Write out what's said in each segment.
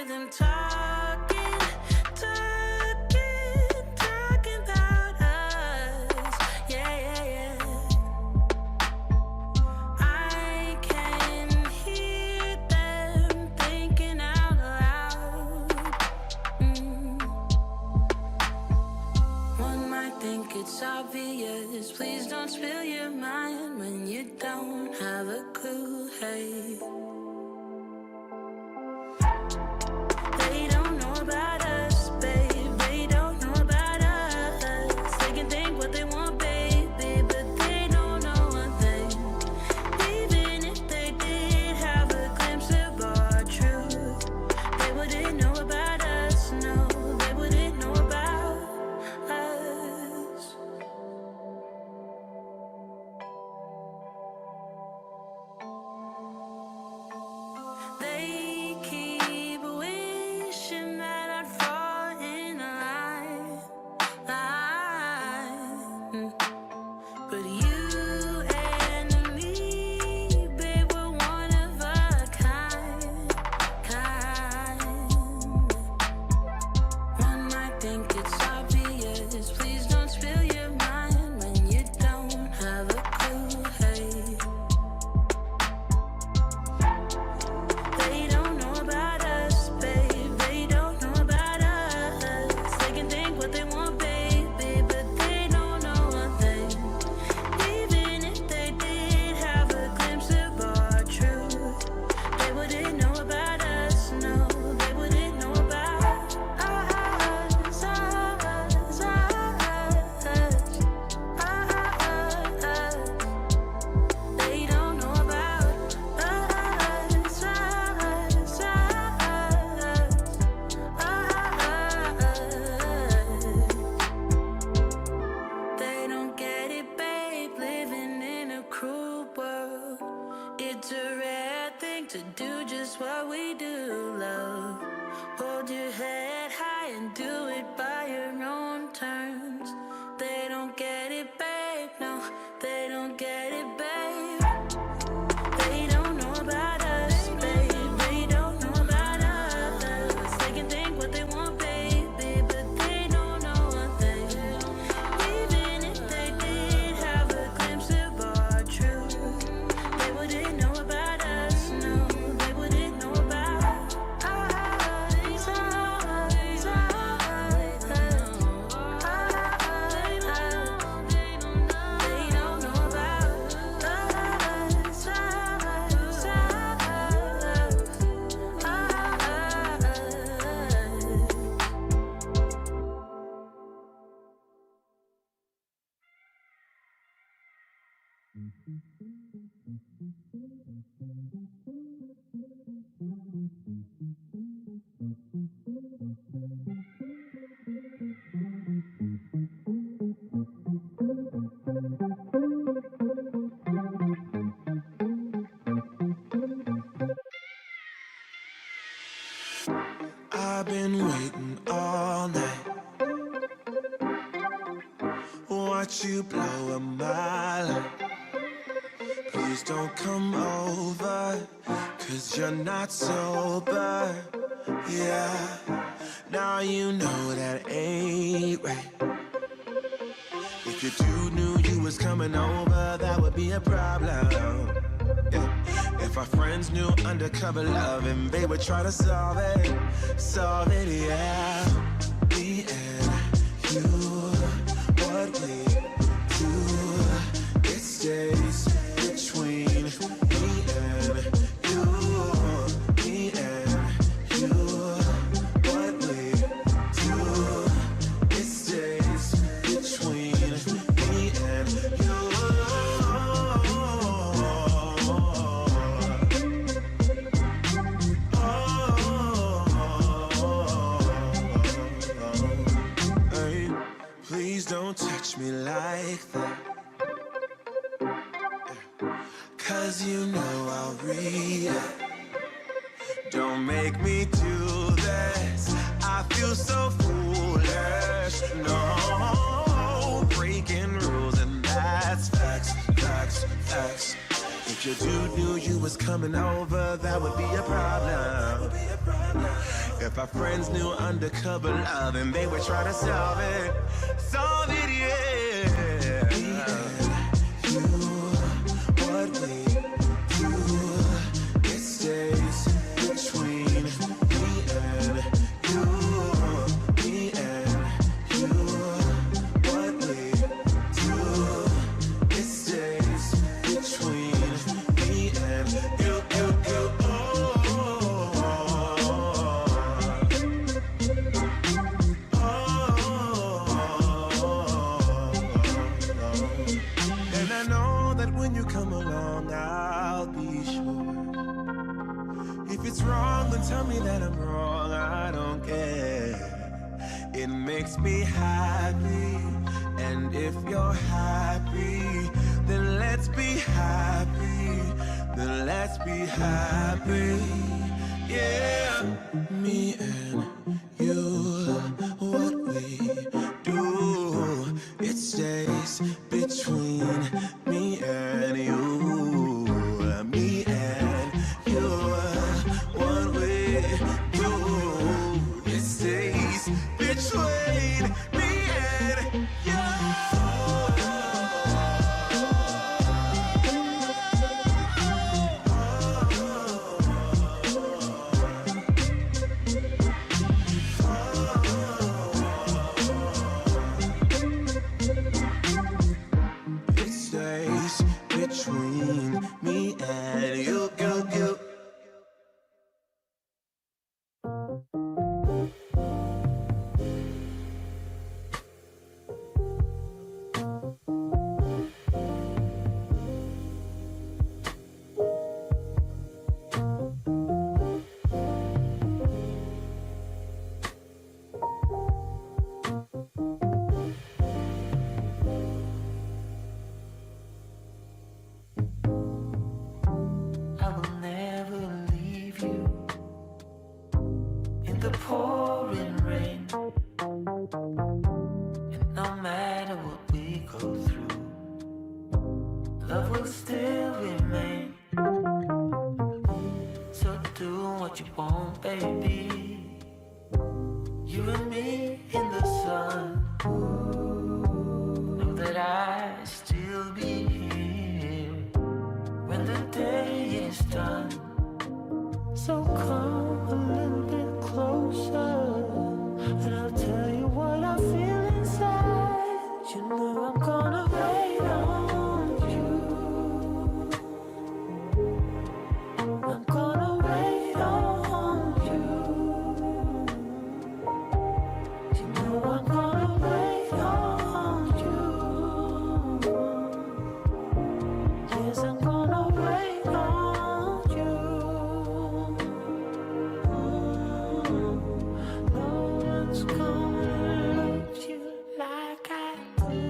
them talking, talking, talking about us. Yeah, yeah, yeah. I can hear them thinking out loud. One might think it's obvious. Please don't spill your mind when you don't have a clue. Hey. They don't know about us, babe. They don't know about us. They can think what they want, baby, but they don't know one thing. Even if they did have a glimpse of our truth, they wouldn't know about us, no. They wouldn't know about us. They keep wishing that I'd fall in line. But you and me, babe, we're one of a kind. One might think it's obvious. Please don't spill your mind when you don't have a clue. Hey. They don't know about us, babe. They don't know about us. They can think what they want, baby, but they don't know one thing. Even if they did have a glimpse of our truth, they wouldn't know about us, no. They wouldn't know about us, us, us, us. They don't know about us, They don't get it, babe, living in a cruel world. It's a rare thing to do just what we do, love. Hold your head high and do it by your own terms. They don't get it, babe, no, they don't get it, babe. They don't know about us, babe. They don't know about us. They can think what they want, baby, but they don't know one thing. Even if they did have a glimpse of our truth, they wouldn't know about us, no. They wouldn't know about us, They don't know about I've been waiting all night. Watch you blow up my life. Please don't come over, 'cause you're not sober. Yeah, now you know that ain't right. If your dude knew you was coming over, that would be a problem. Yeah. If our friends knew undercover loving, they would try to solve it, yeah. Me and you, what we do, it stays between me and you. Me and you, what we do, it stays between me and you. Please don't touch me like that, 'cause you know I'll react. Don't make me do this, I feel so foolish. No, breaking rules and that's facts. If your dude knew you was coming over, that would be a problem. If our friends knew undercover love and they would try to solve it, yeah. Me and you, what we do, it stays between me and you. Me and you, what we do, it stays between me and you. And I know that when you come along, I'll be sure. If it's wrong, then tell me that I'm wrong. I don't care. It makes me happy. And if you're happy, then let's be happy. Then let's be happy. Yeah. Me and you, what we do, it stays between me and you. Me and you, what we do, it stays between me and you. It stays between me and you. I will never leave you in the pouring rain. And no matter what we go through, love will still remain. So do what you want, baby. You and me in the sun. Know that I still be here when the day is done. So come a little bit closer, and I'll tell you what I feel inside. You know I'm gonna wait on you. I'm gonna wait on you. You know I'm gonna wait on you. Yes, I'm gonna wait on you. No one's gonna love you like I do.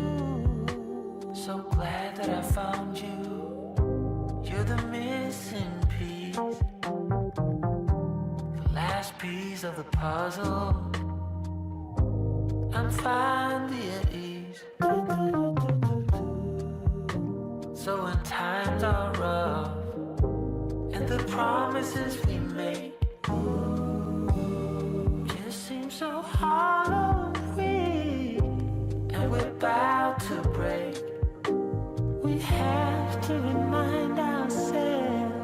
So glad that I found you. You're the missing piece, the last piece of the puzzle. I'm finally at ease. So when times are rough and the promises we make just seem so hollow and weak, and we're about to break, we have to remind ourselves,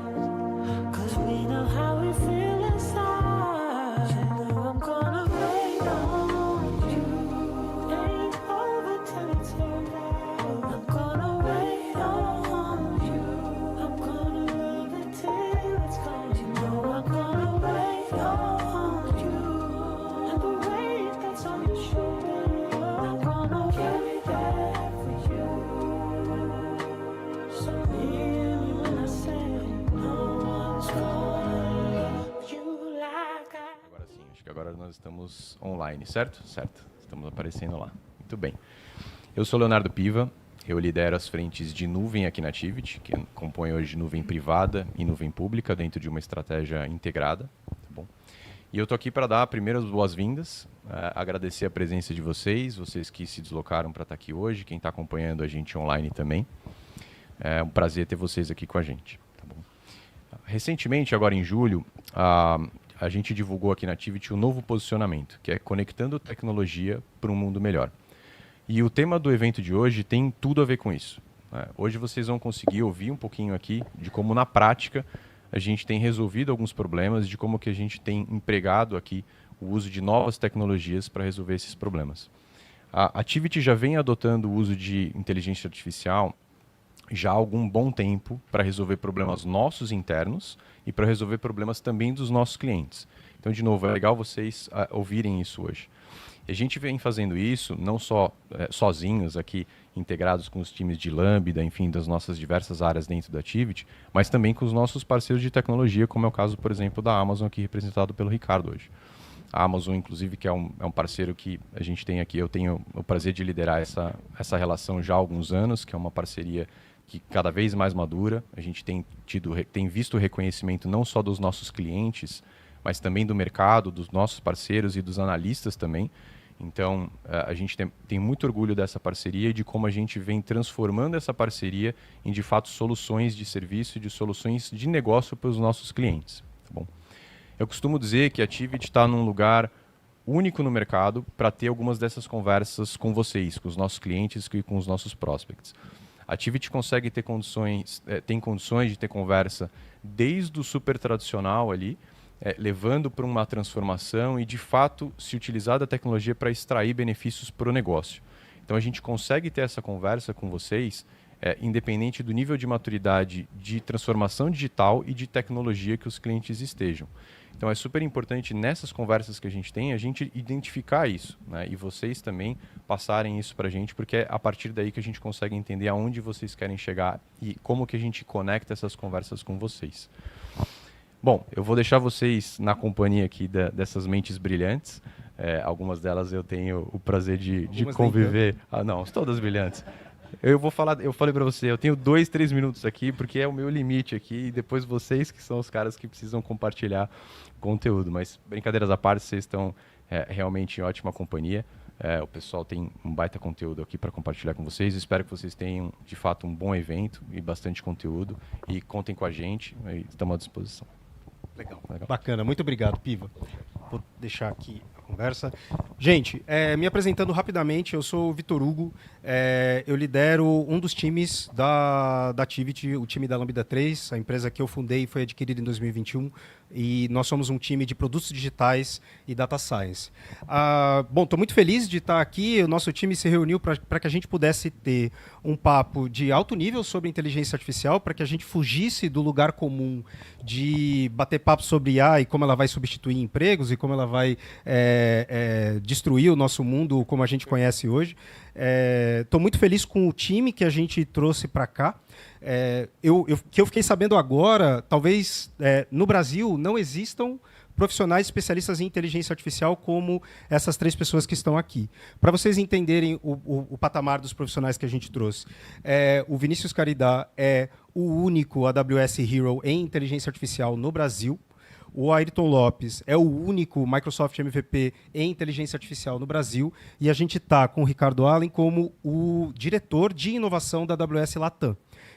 'cause we know how we feel inside. You know I'm gonna wait on you. Ain't over till it's over. I'm gonna wait on you. I'm gonna love it till it's gone. You know I'm gonna wait on you. And the weight that's on your shoulder, I'm gonna carry that for you. So hear me when I say no one's gonna love you like I. Agora sim, acho que agora nós estamos online, certo? Certo, estamos aparecendo lá. Muito bem. Eu sou Leonardo Piva, eu lidero as frentes de nuvem aqui na Tivit, que compõe hoje nuvem privada e nuvem pública dentro de uma estratégia integrada. Tá bom? E eu estou aqui para dar primeiras boas-vindas, agradecer a presença de vocês que se deslocaram para estar aqui hoje, quem está acompanhando a gente online também. É um prazer ter vocês aqui com a gente. recentemente, agora em julho, a gente divulgou aqui na Activity um novo posicionamento, que é conectando tecnologia para um mundo melhor. E o tema do evento de hoje tem tudo a ver com isso. Né? Hoje vocês vão conseguir ouvir um pouquinho aqui de como, na prática, a gente tem resolvido alguns problemas, de como que a gente tem empregado aqui o uso de novas tecnologias para resolver esses problemas. A Activity já vem adotando o uso de inteligência artificial já há algum bom tempo para resolver problemas nossos internos e para resolver problemas também dos nossos clientes. Então, de novo, é legal vocês ouvirem isso hoje. E a gente vem fazendo isso não só sozinhos aqui, integrados com os times de Lambda, enfim, das nossas diversas áreas dentro da Activity, mas também com os nossos parceiros de tecnologia, como é o caso, por exemplo, da Amazon, aqui representado pelo Ricardo hoje. A Amazon, inclusive, que é um parceiro que a gente tem aqui, eu tenho o prazer de liderar essa relação já há alguns anos, que é uma parceria que cada vez mais madura. A gente tem visto o reconhecimento não só dos nossos clientes, mas também do mercado, dos nossos parceiros e dos analistas também. Então, a gente tem muito orgulho dessa parceria e de como a gente vem transformando essa parceria em, de fato, soluções de serviço e de soluções de negócio para os nossos clientes. Tá bom? Eu costumo dizer que a Activity está num lugar único no mercado para ter algumas dessas conversas com vocês, com os nossos clientes e com os nossos prospects. A Activity consegue ter tem condições de ter conversa desde o super tradicional ali, levando para uma transformação e, de fato, se utilizar da tecnologia para extrair benefícios para o negócio. Então, a gente consegue ter essa conversa com vocês, independente do nível de maturidade de transformação digital e de tecnologia que os clientes estejam. Então, é super importante nessas conversas que a gente tem, a gente identificar isso, né? E vocês também passarem isso para a gente, porque é a partir daí que a gente consegue entender aonde vocês querem chegar e como que a gente conecta essas conversas com vocês. Bom, eu vou deixar vocês na companhia aqui dessas mentes brilhantes. Algumas delas eu tenho o prazer de conviver. Não, todas brilhantes. Eu falei para você, eu tenho 2, 3 minutos aqui, porque é o meu limite aqui, e depois vocês que são os caras que precisam compartilhar conteúdo. Mas, brincadeiras à parte, vocês estão realmente em ótima companhia. O pessoal tem um baita conteúdo aqui para compartilhar com vocês. Espero que vocês tenham, de fato, um bom evento e bastante conteúdo. E contem com a gente, estamos à disposição. Legal. Bacana, muito obrigado, Piva. Vou deixar aqui a conversa. Gente, me apresentando rapidamente, eu sou o Vitor Hugo, eu lidero um dos times da Activity, o time da Lambda 3, a empresa que eu fundei e foi adquirida em 2021, e nós somos um time de produtos digitais e data science. Bom, estou muito feliz de estar aqui, o nosso time se reuniu para que a gente pudesse ter um papo de alto nível sobre inteligência artificial, para que a gente fugisse do lugar comum de bater papo sobre IA e como ela vai substituir empregos e como ela vai destruir o nosso mundo como a gente conhece hoje. Estou muito feliz com o time que a gente trouxe para cá. Que eu fiquei sabendo agora, talvez no Brasil não existam profissionais especialistas em inteligência artificial como essas 3 pessoas que estão aqui. Para vocês entenderem o patamar dos profissionais que a gente trouxe, o Vinícius Caridá é o único AWS Hero em inteligência artificial no Brasil. O Ayrton Lopes é o único Microsoft MVP em inteligência artificial no Brasil. E a gente está com o Ricardo Allen como o diretor de inovação da AWS Latam.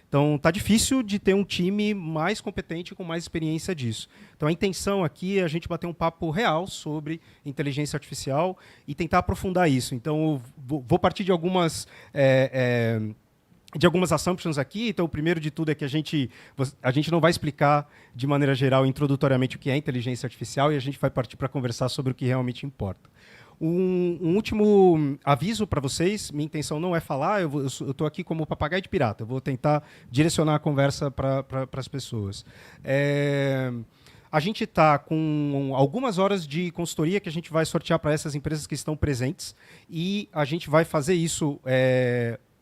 Então, tá difícil de ter um time mais competente com mais experiência disso. Então, a intenção aqui é a gente bater um papo real sobre inteligência artificial e tentar aprofundar isso. Então, vou partir de algumas assumptions aqui. Então, o primeiro de tudo é que a gente não vai explicar de maneira geral, introdutoriamente, o que é inteligência artificial, e a gente vai partir para conversar sobre o que realmente importa. Um último aviso para vocês, minha intenção não é falar, eu estou aqui como papagaio de pirata, eu vou tentar direcionar a conversa para as pessoas. A gente está com algumas horas de consultoria que a gente vai sortear para essas empresas que estão presentes, e a gente vai fazer isso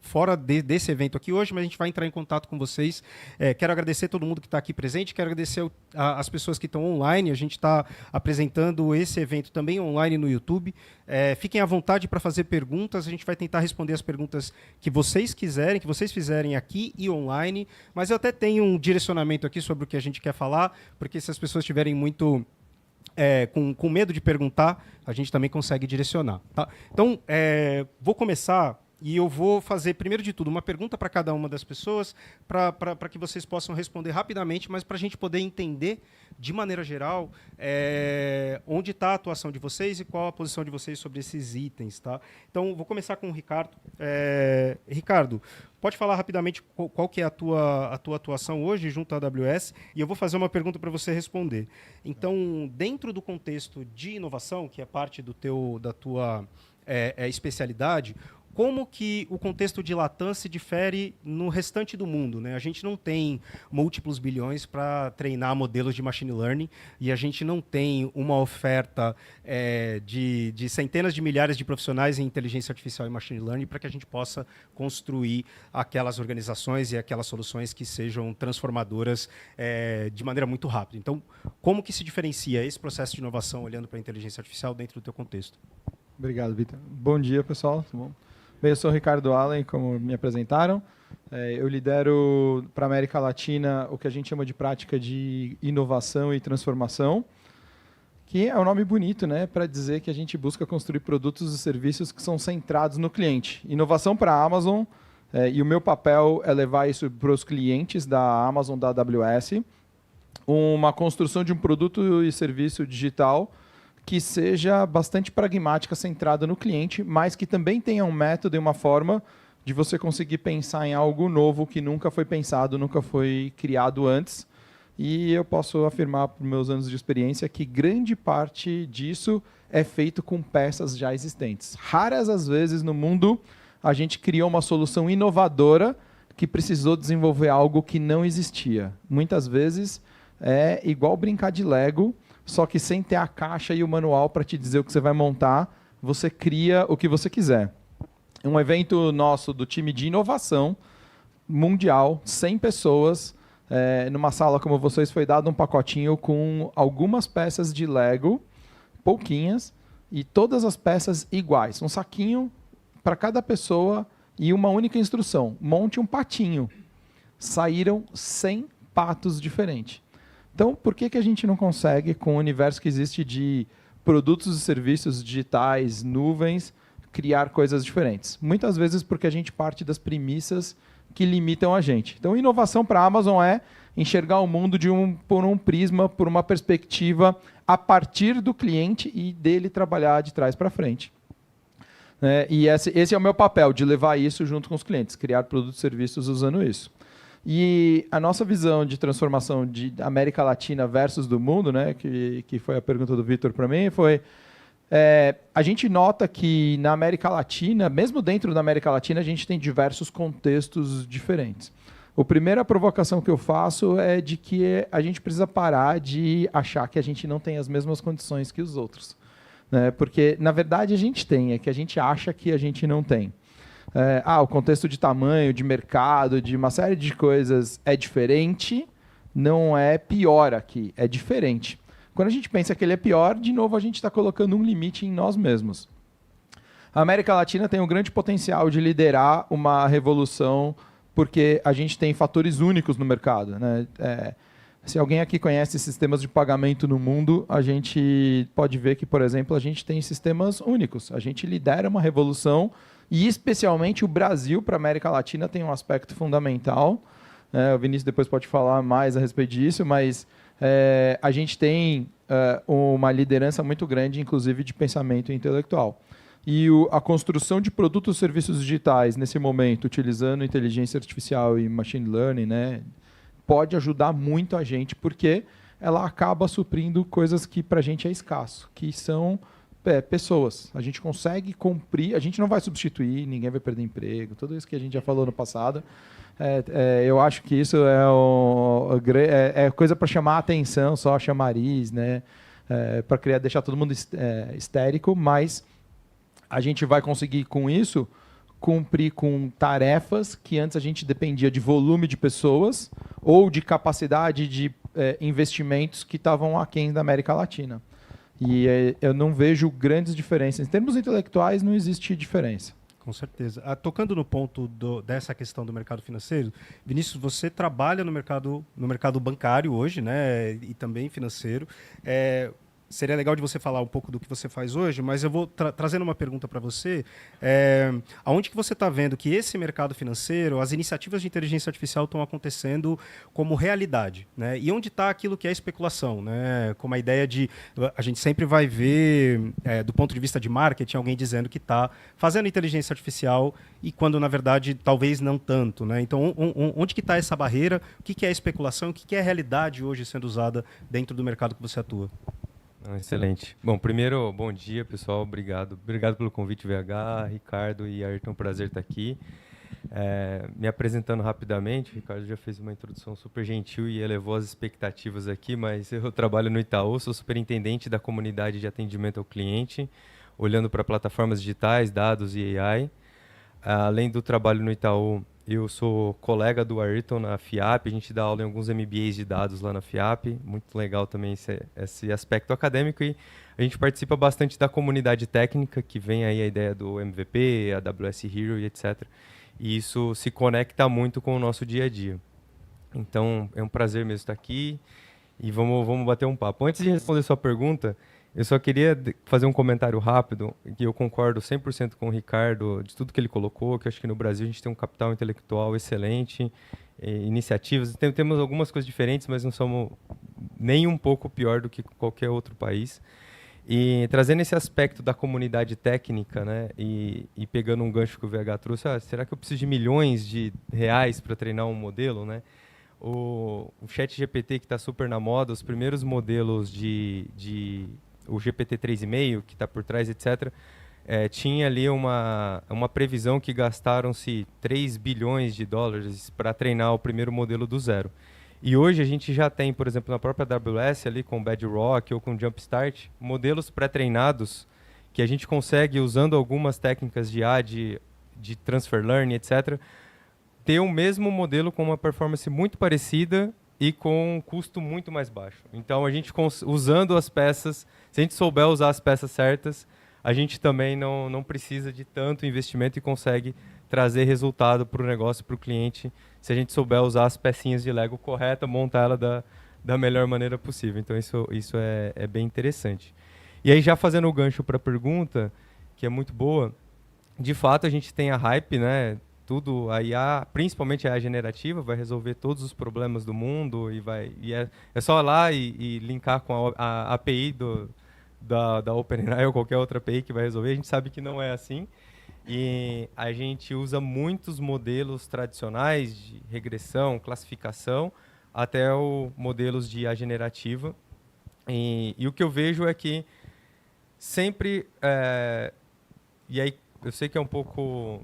fora desse evento aqui hoje, mas a gente vai entrar em contato com vocês. Quero agradecer a todo mundo que está aqui presente, quero agradecer as pessoas que estão online. A gente está apresentando esse evento também online no YouTube. Fiquem à vontade para fazer perguntas, a gente vai tentar responder as perguntas que vocês quiserem, que vocês fizerem aqui e online, mas eu até tenho um direcionamento aqui sobre o que a gente quer falar, porque se as pessoas estiverem muito com medo de perguntar, a gente também consegue direcionar. Tá? Então, vou começar. E eu vou fazer, primeiro de tudo, uma pergunta para cada uma das pessoas, para que vocês possam responder rapidamente, mas para a gente poder entender, de maneira geral, onde está a atuação de vocês e qual a posição de vocês sobre esses itens. Tá? Então, vou começar com o Ricardo. Ricardo, pode falar rapidamente qual que é a tua atuação hoje junto à AWS, e eu vou fazer uma pergunta para você responder. Então, dentro do contexto de inovação, que é parte da tua especialidade, como que o contexto de Latam se difere no restante do mundo, né? A gente não tem múltiplos bilhões para treinar modelos de machine learning e a gente não tem uma oferta de centenas de milhares de profissionais em inteligência artificial e machine learning para que a gente possa construir aquelas organizações e aquelas soluções que sejam transformadoras de maneira muito rápida. Então, como que se diferencia esse processo de inovação olhando para a inteligência artificial dentro do teu contexto? Obrigado, Vitor. Bom dia, pessoal. Tudo bom? Bem, eu sou o Ricardo Allen, como me apresentaram. Eu lidero para a América Latina o que a gente chama de prática de inovação e transformação, que é um nome bonito, né, para dizer que a gente busca construir produtos e serviços que são centrados no cliente. Inovação para a Amazon, e o meu papel é levar isso para os clientes da Amazon, da AWS, uma construção de um produto e serviço digital que seja bastante pragmática, centrada no cliente, mas que também tenha um método e uma forma de você conseguir pensar em algo novo que nunca foi pensado, nunca foi criado antes. E eu posso afirmar, por meus anos de experiência, que grande parte disso é feito com peças já existentes. Raras as vezes no mundo a gente criou uma solução inovadora que precisou desenvolver algo que não existia. Muitas vezes é igual brincar de Lego, só que sem ter a caixa e o manual para te dizer o que você vai montar, você cria o que você quiser. Um evento nosso do time de inovação mundial, 100 pessoas, numa sala como vocês, foi dado um pacotinho com algumas peças de Lego, pouquinhas, e todas as peças iguais. Um saquinho para cada pessoa e uma única instrução. Monte um patinho. Saíram 100 patos diferentes. Então, por que a gente não consegue, com o universo que existe de produtos e serviços digitais, nuvens, criar coisas diferentes? Muitas vezes porque a gente parte das premissas que limitam a gente. Então, inovação para a Amazon é enxergar o mundo por um prisma, por uma perspectiva a partir do cliente e dele trabalhar de trás para frente. E esse é o meu papel, de levar isso junto com os clientes, criar produtos e serviços usando isso. E a nossa visão de transformação de América Latina versus do mundo, né, que foi a pergunta do Vitor para mim, foi... a gente nota que na América Latina, mesmo dentro da América Latina, a gente tem diversos contextos diferentes. A primeira provocação que eu faço é de que a gente precisa parar de achar que a gente não tem as mesmas condições que os outros. Né? Porque, na verdade, a gente tem, é que a gente acha que a gente não tem. O contexto de tamanho, de mercado, de uma série de coisas é diferente, não é pior aqui, é diferente. Quando a gente pensa que ele é pior, de novo a gente está colocando um limite em nós mesmos. A América Latina tem um grande potencial de liderar uma revolução porque a gente tem fatores únicos no mercado. Né? Se alguém aqui conhece sistemas de pagamento no mundo, a gente pode ver que, por exemplo, a gente tem sistemas únicos. A gente lidera uma revolução e, especialmente, o Brasil para a América Latina tem um aspecto fundamental. O Vinícius depois pode falar mais a respeito disso, mas a gente tem uma liderança muito grande, inclusive, de pensamento intelectual. E a construção de produtos e serviços digitais, nesse momento, utilizando inteligência artificial e machine learning, né, pode ajudar muito a gente, porque ela acaba suprindo coisas que para a gente é escasso, que são pessoas. A gente consegue cumprir, a gente não vai substituir, ninguém vai perder emprego, tudo isso que a gente já falou no passado. Eu acho que isso é coisa para chamar a atenção, só chamariz, né? Para deixar todo mundo histérico, mas a gente vai conseguir com isso cumprir com tarefas que antes a gente dependia de volume de pessoas ou de capacidade de investimentos que estavam aquém da América Latina. E eu não vejo grandes diferenças. Em termos intelectuais, não existe diferença. Com certeza. Tocando no ponto dessa questão do mercado financeiro, Vinícius, você trabalha no mercado bancário hoje, né, e também financeiro. seria legal de você falar um pouco do que você faz hoje, mas eu vou trazendo uma pergunta para você. Aonde que você está vendo que esse mercado financeiro, as iniciativas de inteligência artificial estão acontecendo como realidade, né? E onde está aquilo que é especulação, né? Como a ideia de... A gente sempre vai ver, do ponto de vista de marketing, alguém dizendo que está fazendo inteligência artificial e quando, na verdade, talvez não tanto, né? Então, onde que está essa barreira? O que é especulação? O que é realidade hoje sendo usada dentro do mercado que você atua? Excelente. Bom, primeiro, bom dia, pessoal. Obrigado. Obrigado pelo convite, VH, Ricardo e Ayrton. É um prazer estar aqui. Me apresentando rapidamente, o Ricardo já fez uma introdução super gentil e elevou as expectativas aqui, mas eu trabalho no Itaú, sou superintendente da comunidade de atendimento ao cliente, olhando para plataformas digitais, dados e AI. Além do trabalho no Itaú, eu sou colega do Ayrton na FIAP, a gente dá aula em alguns MBAs de dados lá na FIAP, muito legal também esse aspecto acadêmico, e a gente participa bastante da comunidade técnica, que vem aí a ideia do MVP, AWS Hero e etc. E isso se conecta muito com o nosso dia a dia. Então, é um prazer mesmo estar aqui e vamos bater um papo. Antes de responder sua pergunta, eu só queria fazer um comentário rápido, que eu concordo 100% com o Ricardo, de tudo que ele colocou, que eu acho que no Brasil a gente tem um capital intelectual excelente, iniciativas, temos algumas coisas diferentes, mas não somos nem um pouco pior do que qualquer outro país. E trazendo esse aspecto da comunidade técnica, né, e pegando um gancho que o VH trouxe, será que eu preciso de milhões de reais para treinar um modelo, né? O ChatGPT, que está super na moda, os primeiros modelos o GPT 3,5, que está por trás, etc., tinha ali uma previsão que gastaram-se 3 bilhões de dólares para treinar o primeiro modelo do zero. E hoje a gente já tem, por exemplo, na própria AWS, ali com Bedrock ou com Jumpstart, modelos pré-treinados que a gente consegue, usando algumas técnicas de IA, de transfer learning, etc., ter o mesmo modelo com uma performance muito parecida e com um custo muito mais baixo. Então, a gente usando as peças, se a gente souber usar as peças certas, a gente também não precisa de tanto investimento e consegue trazer resultado para o negócio, para o cliente, se a gente souber usar as pecinhas de Lego correta, montar ela da melhor maneira possível. Então, isso é bem interessante. E aí, já fazendo o gancho para a pergunta, que é muito boa, de fato, a gente tem a hype, né? Tudo, a IA, principalmente a IA generativa, vai resolver todos os problemas do mundo e é só ir lá e linkar com a API da OpenAI ou qualquer outra API que vai resolver. A gente sabe que não é assim. E a gente usa muitos modelos tradicionais de regressão, classificação, até modelos de IA generativa. E o que eu vejo é que sempre... e aí, eu sei que é um pouco...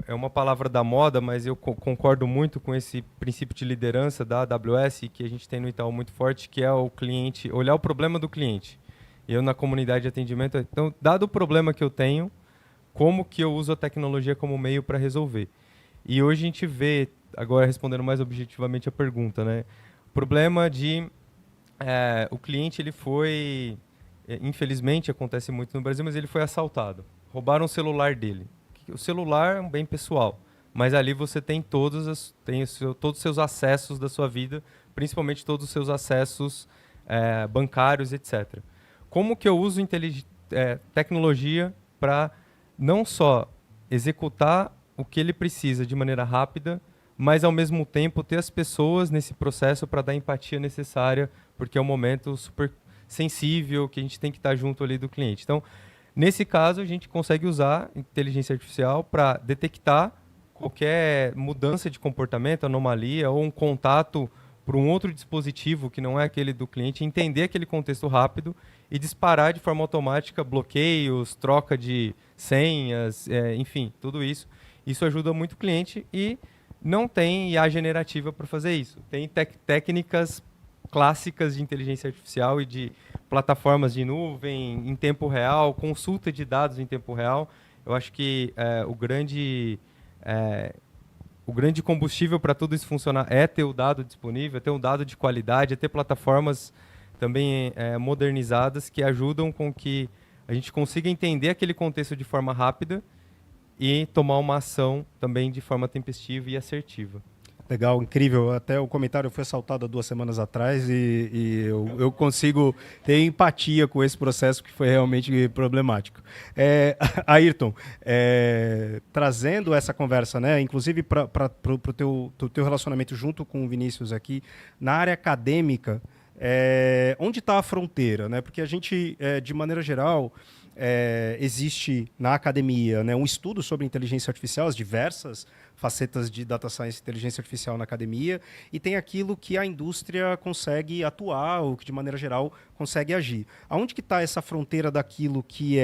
É uma palavra da moda, mas eu concordo muito com esse princípio de liderança da AWS que a gente tem no Itaú muito forte, que é o cliente, olhar o problema do cliente. Eu, na comunidade de atendimento, então, dado o problema que eu tenho, como que eu uso a tecnologia como meio para resolver? E hoje a gente vê, agora respondendo mais objetivamente a pergunta, né? O problema de... o cliente, ele foi... infelizmente, acontece muito no Brasil, mas ele foi assaltado. Roubaram o celular dele. O celular é um bem pessoal, mas ali você tem todos os seus acessos da sua vida, principalmente todos os seus acessos bancários, etc. Como que eu uso tecnologia para não só executar o que ele precisa de maneira rápida, mas ao mesmo tempo ter as pessoas nesse processo para dar a empatia necessária, porque é um momento super sensível que a gente tem que estar junto ali do cliente. Então, nesse caso, a gente consegue usar inteligência artificial para detectar qualquer mudança de comportamento, anomalia ou um contato por um outro dispositivo que não é aquele do cliente, entender aquele contexto rápido e disparar de forma automática bloqueios, troca de senhas, enfim, tudo isso. Isso ajuda muito o cliente e não tem IA generativa para fazer isso. Tem técnicas clássicas de inteligência artificial e de plataformas de nuvem em tempo real, consulta de dados em tempo real. Eu acho que o grande combustível para tudo isso funcionar é ter o dado disponível, é ter um dado de qualidade, é ter plataformas também modernizadas que ajudam com que a gente consiga entender aquele contexto de forma rápida e tomar uma ação também de forma tempestiva e assertiva. Legal, incrível. Até o comentário foi assaltado há 2 semanas atrás e eu consigo ter empatia com esse processo que foi realmente problemático. Ayrton, trazendo essa conversa, né, inclusive para o teu relacionamento junto com o Vinícius aqui, na área acadêmica, onde está a fronteira? Né? Porque a gente, de maneira geral, existe na academia, né, um estudo sobre inteligência artificial, as diversas facetas de data science e inteligência artificial na academia, e tem aquilo que a indústria consegue atuar, ou que de maneira geral consegue agir. Aonde que está essa fronteira daquilo que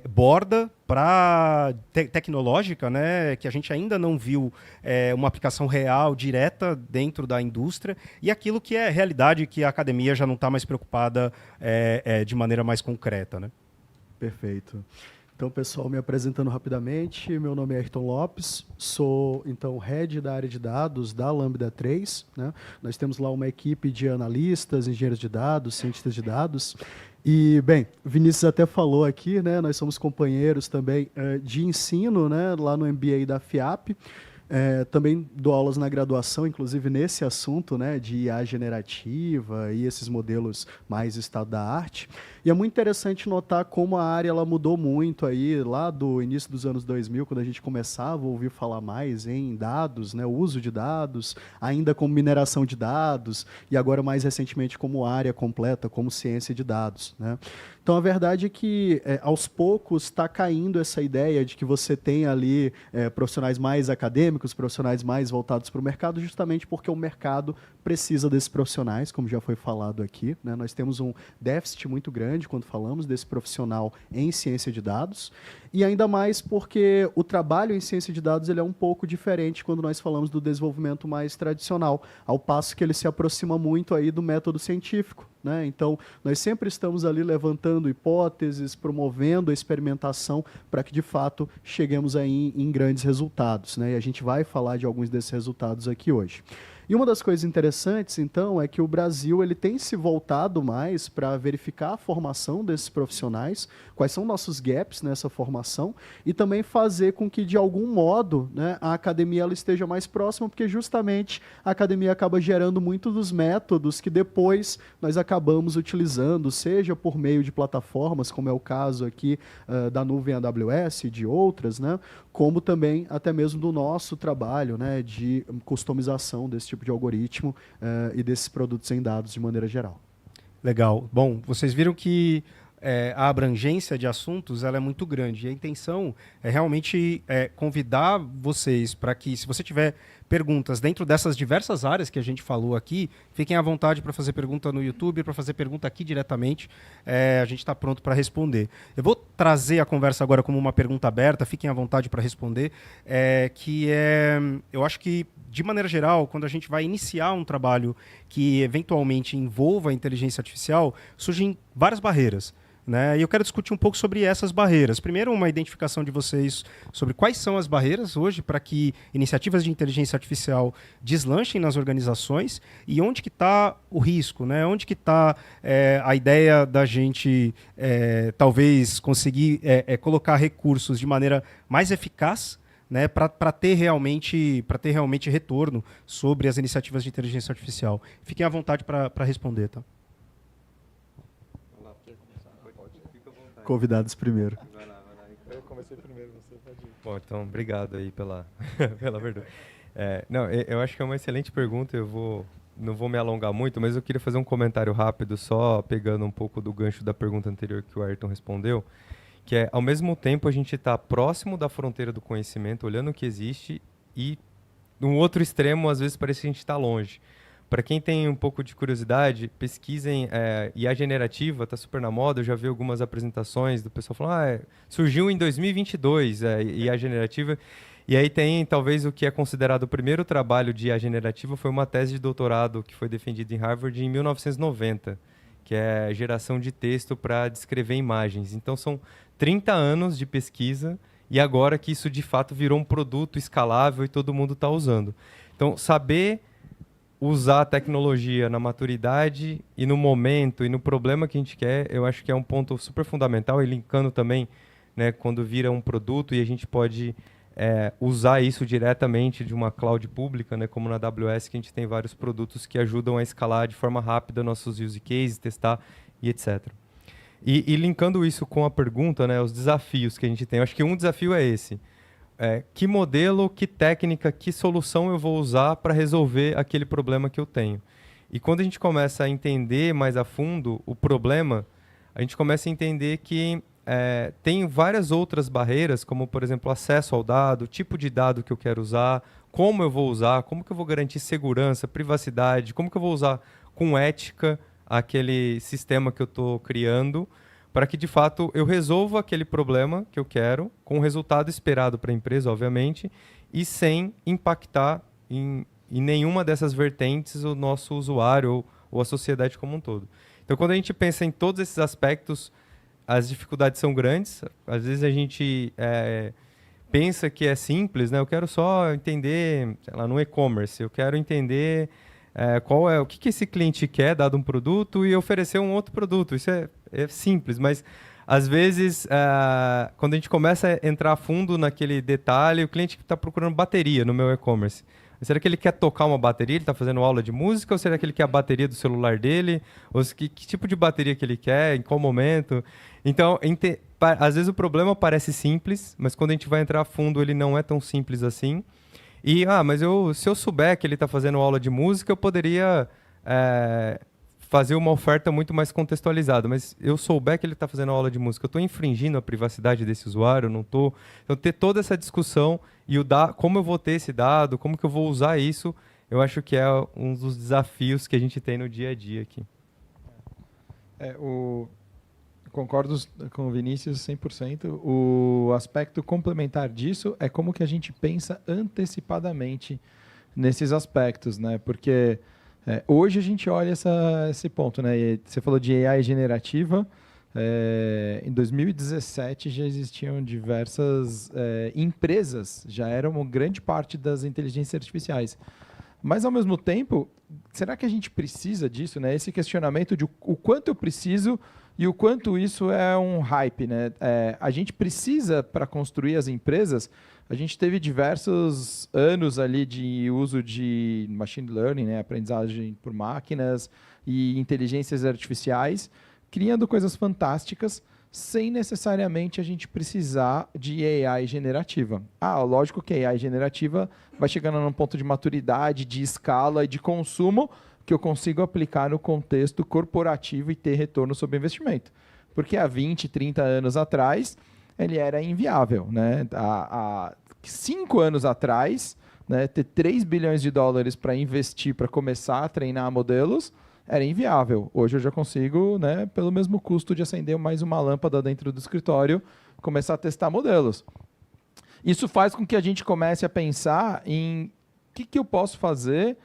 borda para tecnológica, né, que a gente ainda não viu uma aplicação real, direta dentro da indústria, e aquilo que é realidade, que a academia já não está mais preocupada de maneira mais concreta, né? Perfeito. Então, pessoal, me apresentando rapidamente, meu nome é Ayrton Lopes, sou, então, head da área de dados da Lambda 3, né? Nós temos lá uma equipe de analistas, engenheiros de dados, cientistas de dados. E, bem, o Vinícius até falou aqui, né? Nós somos companheiros também de ensino, né? Lá no MBA da FIAP. Também dou aulas na graduação, inclusive nesse assunto, né, de IA generativa e esses modelos mais estado da arte. E é muito interessante notar como a área ela mudou muito aí, lá do início dos anos 2000, quando a gente começava a ouvir falar mais em dados, né, o uso de dados, ainda como mineração de dados, e agora mais recentemente como área completa, como ciência de dados, né? Então, a verdade é que, aos poucos, está caindo essa ideia de que você tem ali profissionais mais acadêmicos, profissionais mais voltados para o mercado, justamente porque o mercado precisa desses profissionais, como já foi falado aqui, né? Nós temos um déficit muito grande quando falamos desse profissional em ciência de dados, e ainda mais porque o trabalho em ciência de dados ele é um pouco diferente quando nós falamos do desenvolvimento mais tradicional, ao passo que ele se aproxima muito aí do método científico, né? Então, nós sempre estamos ali levantando hipóteses, promovendo a experimentação para que, de fato, cheguemos aí em grandes resultados, né? E a gente vai falar de alguns desses resultados aqui hoje. E uma das coisas interessantes, então, é que o Brasil ele tem se voltado mais para verificar a formação desses profissionais, quais são nossos gaps nessa formação, e também fazer com que, de algum modo, né, a academia ela esteja mais próxima, porque justamente a academia acaba gerando muitos dos métodos que depois nós acabamos utilizando, seja por meio de plataformas, como é o caso aqui da nuvem AWS e de outras, né, como também até mesmo do nosso trabalho, né, de customização desse tipo de algoritmo e desses produtos em dados de maneira geral. Legal. Bom, vocês viram que a abrangência de assuntos ela é muito grande. E a intenção é realmente convidar vocês para que, se você tiver perguntas dentro dessas diversas áreas que a gente falou aqui, fiquem à vontade para fazer pergunta no YouTube, para fazer pergunta aqui diretamente. A gente está pronto para responder. Eu vou trazer a conversa agora como uma pergunta aberta, fiquem à vontade para responder, eu acho que, de maneira geral, quando a gente vai iniciar um trabalho que eventualmente envolva a inteligência artificial, surgem várias barreiras, né? E eu quero discutir um pouco sobre essas barreiras. Primeiro, uma identificação de vocês sobre quais são as barreiras hoje para que iniciativas de inteligência artificial deslanchem nas organizações e onde que está o risco, né? Onde que está a ideia da gente talvez conseguir colocar recursos de maneira mais eficaz, né, para ter realmente retorno sobre as iniciativas de inteligência artificial. Fiquem à vontade para responder, tá? Convidados primeiro. Vai lá. Eu comecei primeiro, você pode ir. Bom, então, obrigado aí pela verdade. Eu acho que é uma excelente pergunta, não vou me alongar muito, mas eu queria fazer um comentário rápido, só pegando um pouco do gancho da pergunta anterior que o Ayrton respondeu, que é, ao mesmo tempo, a gente está próximo da fronteira do conhecimento, olhando o que existe, e, no outro extremo, às vezes parece que a gente está longe. Para quem tem um pouco de curiosidade, pesquisem IA generativa, está super na moda, eu já vi algumas apresentações do pessoal falando, surgiu em 2022 IA generativa, e aí tem talvez o que é considerado o primeiro trabalho de IA generativa, foi uma tese de doutorado que foi defendida em Harvard em 1990, que é geração de texto para descrever imagens. Então são 30 anos de pesquisa, e agora que isso de fato virou um produto escalável e todo mundo está usando. Então, saber usar a tecnologia na maturidade e no momento e no problema que a gente quer, eu acho que é um ponto super fundamental, e linkando também, né, quando vira um produto e a gente pode usar isso diretamente de uma cloud pública, né, como na AWS, que a gente tem vários produtos que ajudam a escalar de forma rápida nossos use cases, testar e etc. E linkando isso com a pergunta, né, os desafios que a gente tem, eu acho que um desafio é esse. Que modelo, que técnica, que solução eu vou usar para resolver aquele problema que eu tenho? E quando a gente começa a entender mais a fundo o problema, a gente começa a entender que tem várias outras barreiras, como, por exemplo, acesso ao dado, tipo de dado que eu quero usar, como eu vou usar, como que eu vou garantir segurança, privacidade, como que eu vou usar com ética aquele sistema que eu estou criando, para que, de fato, eu resolva aquele problema que eu quero, com o resultado esperado para a empresa, obviamente, e sem impactar em nenhuma dessas vertentes o nosso usuário ou a sociedade como um todo. Então, quando a gente pensa em todos esses aspectos, as dificuldades são grandes. Às vezes a gente pensa que é simples, né? Eu quero só entender, sei lá, no e-commerce, eu quero entender o que esse cliente quer, dado um produto, e oferecer um outro produto. Isso é simples, mas às vezes, quando a gente começa a entrar a fundo naquele detalhe, o cliente está procurando bateria no meu e-commerce. Será que ele quer tocar uma bateria? Ele está fazendo aula de música? Ou será que ele quer a bateria do celular dele? Ou que tipo de bateria que ele quer? Em qual momento? Então, às vezes o problema parece simples, mas quando a gente vai entrar a fundo, ele não é tão simples assim. E, mas se eu souber que ele está fazendo aula de música, eu poderia fazer uma oferta muito mais contextualizada. Mas eu souber que ele está fazendo aula de música, eu estou infringindo a privacidade desse usuário? Não estou? Então, ter toda essa discussão e como eu vou ter esse dado, como que eu vou usar isso, eu acho que é um dos desafios que a gente tem no dia a dia aqui. Concordo com o Vinícius 100%. O aspecto complementar disso é como que a gente pensa antecipadamente nesses aspectos, né? Porque hoje a gente olha esse ponto, né? E você falou de AI generativa. Em 2017 já existiam diversas empresas, já eram uma grande parte das inteligências artificiais. Mas, ao mesmo tempo, será que a gente precisa disso, né? Esse questionamento de o quanto eu preciso e o quanto isso é um hype, né? A gente precisa, para construir as empresas, a gente teve diversos anos ali de uso de machine learning, né? Aprendizagem por máquinas e inteligências artificiais, criando coisas fantásticas, sem necessariamente a gente precisar de AI generativa. Lógico que a AI generativa vai chegando num ponto de maturidade, de escala e de consumo que eu consigo aplicar no contexto corporativo e ter retorno sobre investimento. Porque há 20, 30 anos atrás, ele era inviável, né? Há 5 anos atrás, né, ter 3 bilhões de dólares para investir, para começar a treinar modelos, era inviável. Hoje eu já consigo, né, pelo mesmo custo de acender mais uma lâmpada dentro do escritório, começar a testar modelos. Isso faz com que a gente comece a pensar em o que eu posso fazer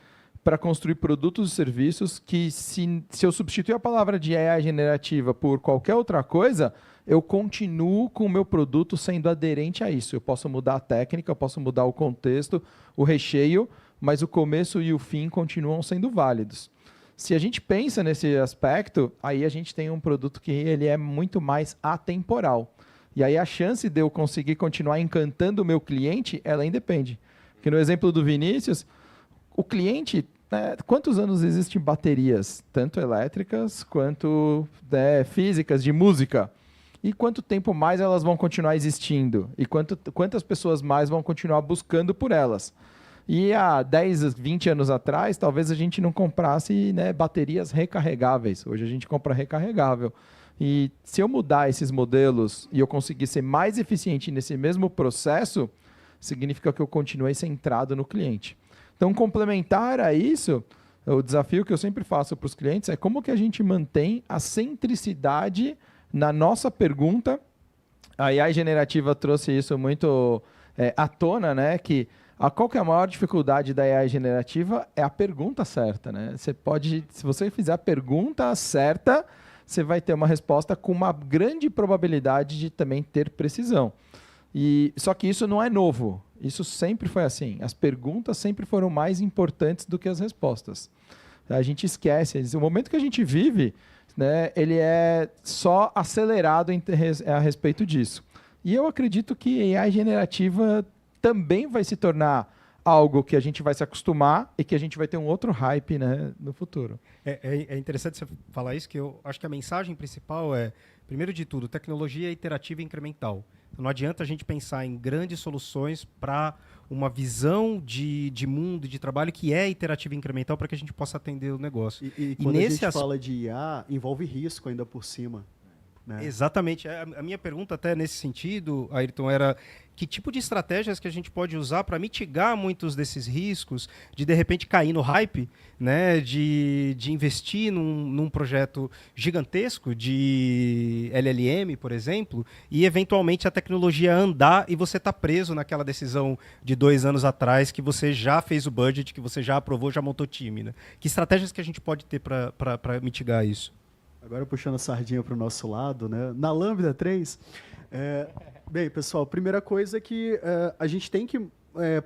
para construir produtos e serviços que, se eu substituir a palavra de AI generativa por qualquer outra coisa, eu continuo com o meu produto sendo aderente a isso. Eu posso mudar a técnica, eu posso mudar o contexto, o recheio, mas o começo e o fim continuam sendo válidos. Se a gente pensa nesse aspecto, aí a gente tem um produto que ele é muito mais atemporal. E aí a chance de eu conseguir continuar encantando o meu cliente, ela independe. Porque no exemplo do Vinícius, o cliente, quantos anos existem baterias, tanto elétricas quanto físicas, de música? E quanto tempo mais elas vão continuar existindo? E quantas pessoas mais vão continuar buscando por elas? E há 10, 20 anos atrás, talvez a gente não comprasse, né, baterias recarregáveis. Hoje a gente compra recarregável. E se eu mudar esses modelos e eu conseguir ser mais eficiente nesse mesmo processo, significa que eu continuei centrado no cliente. Então, complementar a isso, o desafio que eu sempre faço para os clientes é como que a gente mantém a centricidade na nossa pergunta. A AI generativa trouxe isso muito à tona, né? Que qual que é a maior dificuldade da AI generativa? É a pergunta certa, né? Se você fizer a pergunta certa, você vai ter uma resposta com uma grande probabilidade de também ter precisão. Só que isso não é novo. Isso sempre foi assim. As perguntas sempre foram mais importantes do que as respostas. A gente esquece. O momento que a gente vive, né, ele é só acelerado a respeito disso. E eu acredito que a AI generativa também vai se tornar algo que a gente vai se acostumar e que a gente vai ter um outro hype, né, no futuro. É interessante você falar isso, que eu acho que a mensagem principal é, primeiro de tudo, tecnologia iterativa e incremental. Então, não adianta a gente pensar em grandes soluções para uma visão de mundo, de trabalho que é iterativa e incremental para que a gente possa atender o negócio. E quando a gente fala de IA, envolve risco ainda por cima. Né? Exatamente. A minha pergunta até nesse sentido, Ayrton, era que tipo de estratégias que a gente pode usar para mitigar muitos desses riscos de repente cair no hype, né, de investir num projeto gigantesco de LLM, por exemplo, e eventualmente a tecnologia andar e você tá preso naquela decisão de 2 anos atrás que você já fez o budget, que você já aprovou, já montou time. Né? Que estratégias que a gente pode ter para mitigar isso? Agora puxando a sardinha para o nosso lado, né? Na Lambda 3, bem, pessoal, primeira coisa é que a gente tem que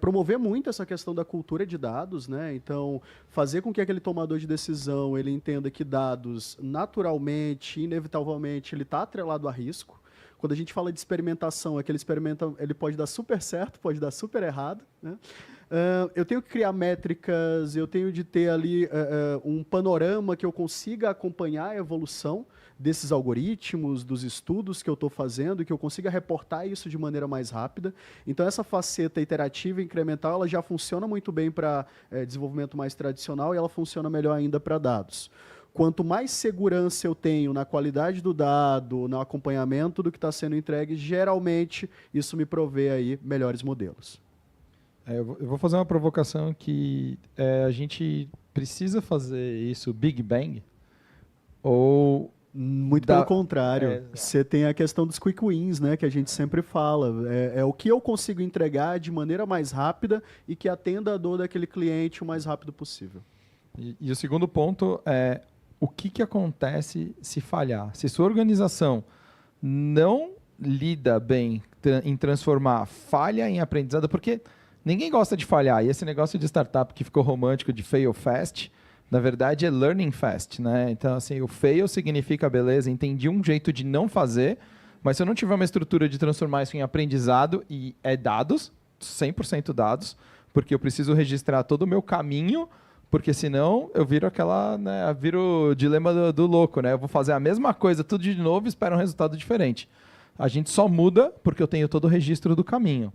promover muito essa questão da cultura de dados, né? Então, fazer com que aquele tomador de decisão ele entenda que dados, naturalmente, inevitavelmente, ele está atrelado a risco. Quando a gente fala de experimentação, aquele experimento ele pode dar super certo, pode dar super errado, né? Eu tenho que criar métricas, eu tenho de ter ali um panorama que eu consiga acompanhar a evolução desses algoritmos, dos estudos que eu estou fazendo, que eu consiga reportar isso de maneira mais rápida. Então, essa faceta iterativa e incremental ela já funciona muito bem para desenvolvimento mais tradicional e ela funciona melhor ainda para dados. Quanto mais segurança eu tenho na qualidade do dado, no acompanhamento do que está sendo entregue, geralmente isso me provê aí melhores modelos. Eu vou fazer uma provocação que a gente precisa fazer isso Big Bang ou... Muito pelo contrário. Você tem a questão dos quick wins, né, que a gente sempre fala. É o que eu consigo entregar de maneira mais rápida e que atenda a dor daquele cliente o mais rápido possível. E o segundo ponto é o que acontece se falhar. Se sua organização não lida bem em transformar falha em aprendizado, porque... Ninguém gosta de falhar. E esse negócio de startup que ficou romântico de fail fast, na verdade é learning fast, né? Então, assim, o fail significa, beleza, entendi um jeito de não fazer, mas se eu não tiver uma estrutura de transformar isso em aprendizado, e é dados, 100% dados, porque eu preciso registrar todo o meu caminho, porque senão eu viro aquela, né, viro o dilema do louco, né? Eu vou fazer a mesma coisa tudo de novo e espero um resultado diferente. A gente só muda porque eu tenho todo o registro do caminho.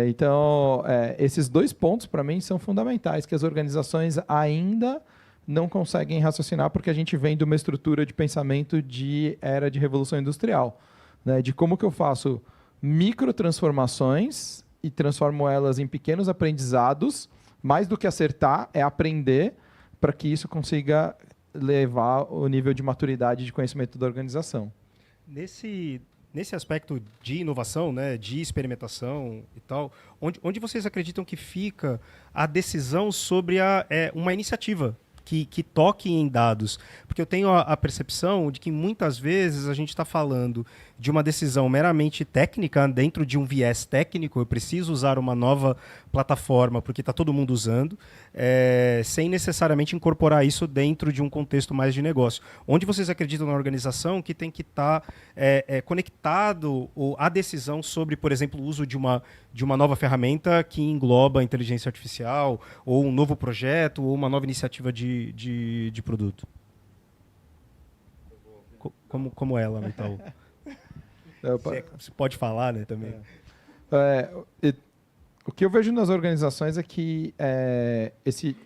Então, esses 2 pontos, para mim, são fundamentais, que as organizações ainda não conseguem raciocinar, porque a gente vem de uma estrutura de pensamento de era de revolução industrial, né? De como que eu faço microtransformações e transformo elas em pequenos aprendizados, mais do que acertar, é aprender para que isso consiga levar o nível de maturidade de conhecimento da organização. Nesse aspecto de inovação, né, de experimentação e tal, onde vocês acreditam que fica a decisão sobre uma iniciativa que toque em dados? Porque eu tenho a percepção de que muitas vezes a gente está falando de uma decisão meramente técnica, dentro de um viés técnico, eu preciso usar uma nova plataforma porque está todo mundo usando, sem necessariamente incorporar isso dentro de um contexto mais de negócio. Onde vocês acreditam na organização que tem que estar conectado a decisão sobre, por exemplo, o uso de uma nova ferramenta que engloba a inteligência artificial, ou um novo projeto, ou uma nova iniciativa de produto? Como ela, então? Você pode falar, né, também. O que eu vejo nas organizações é que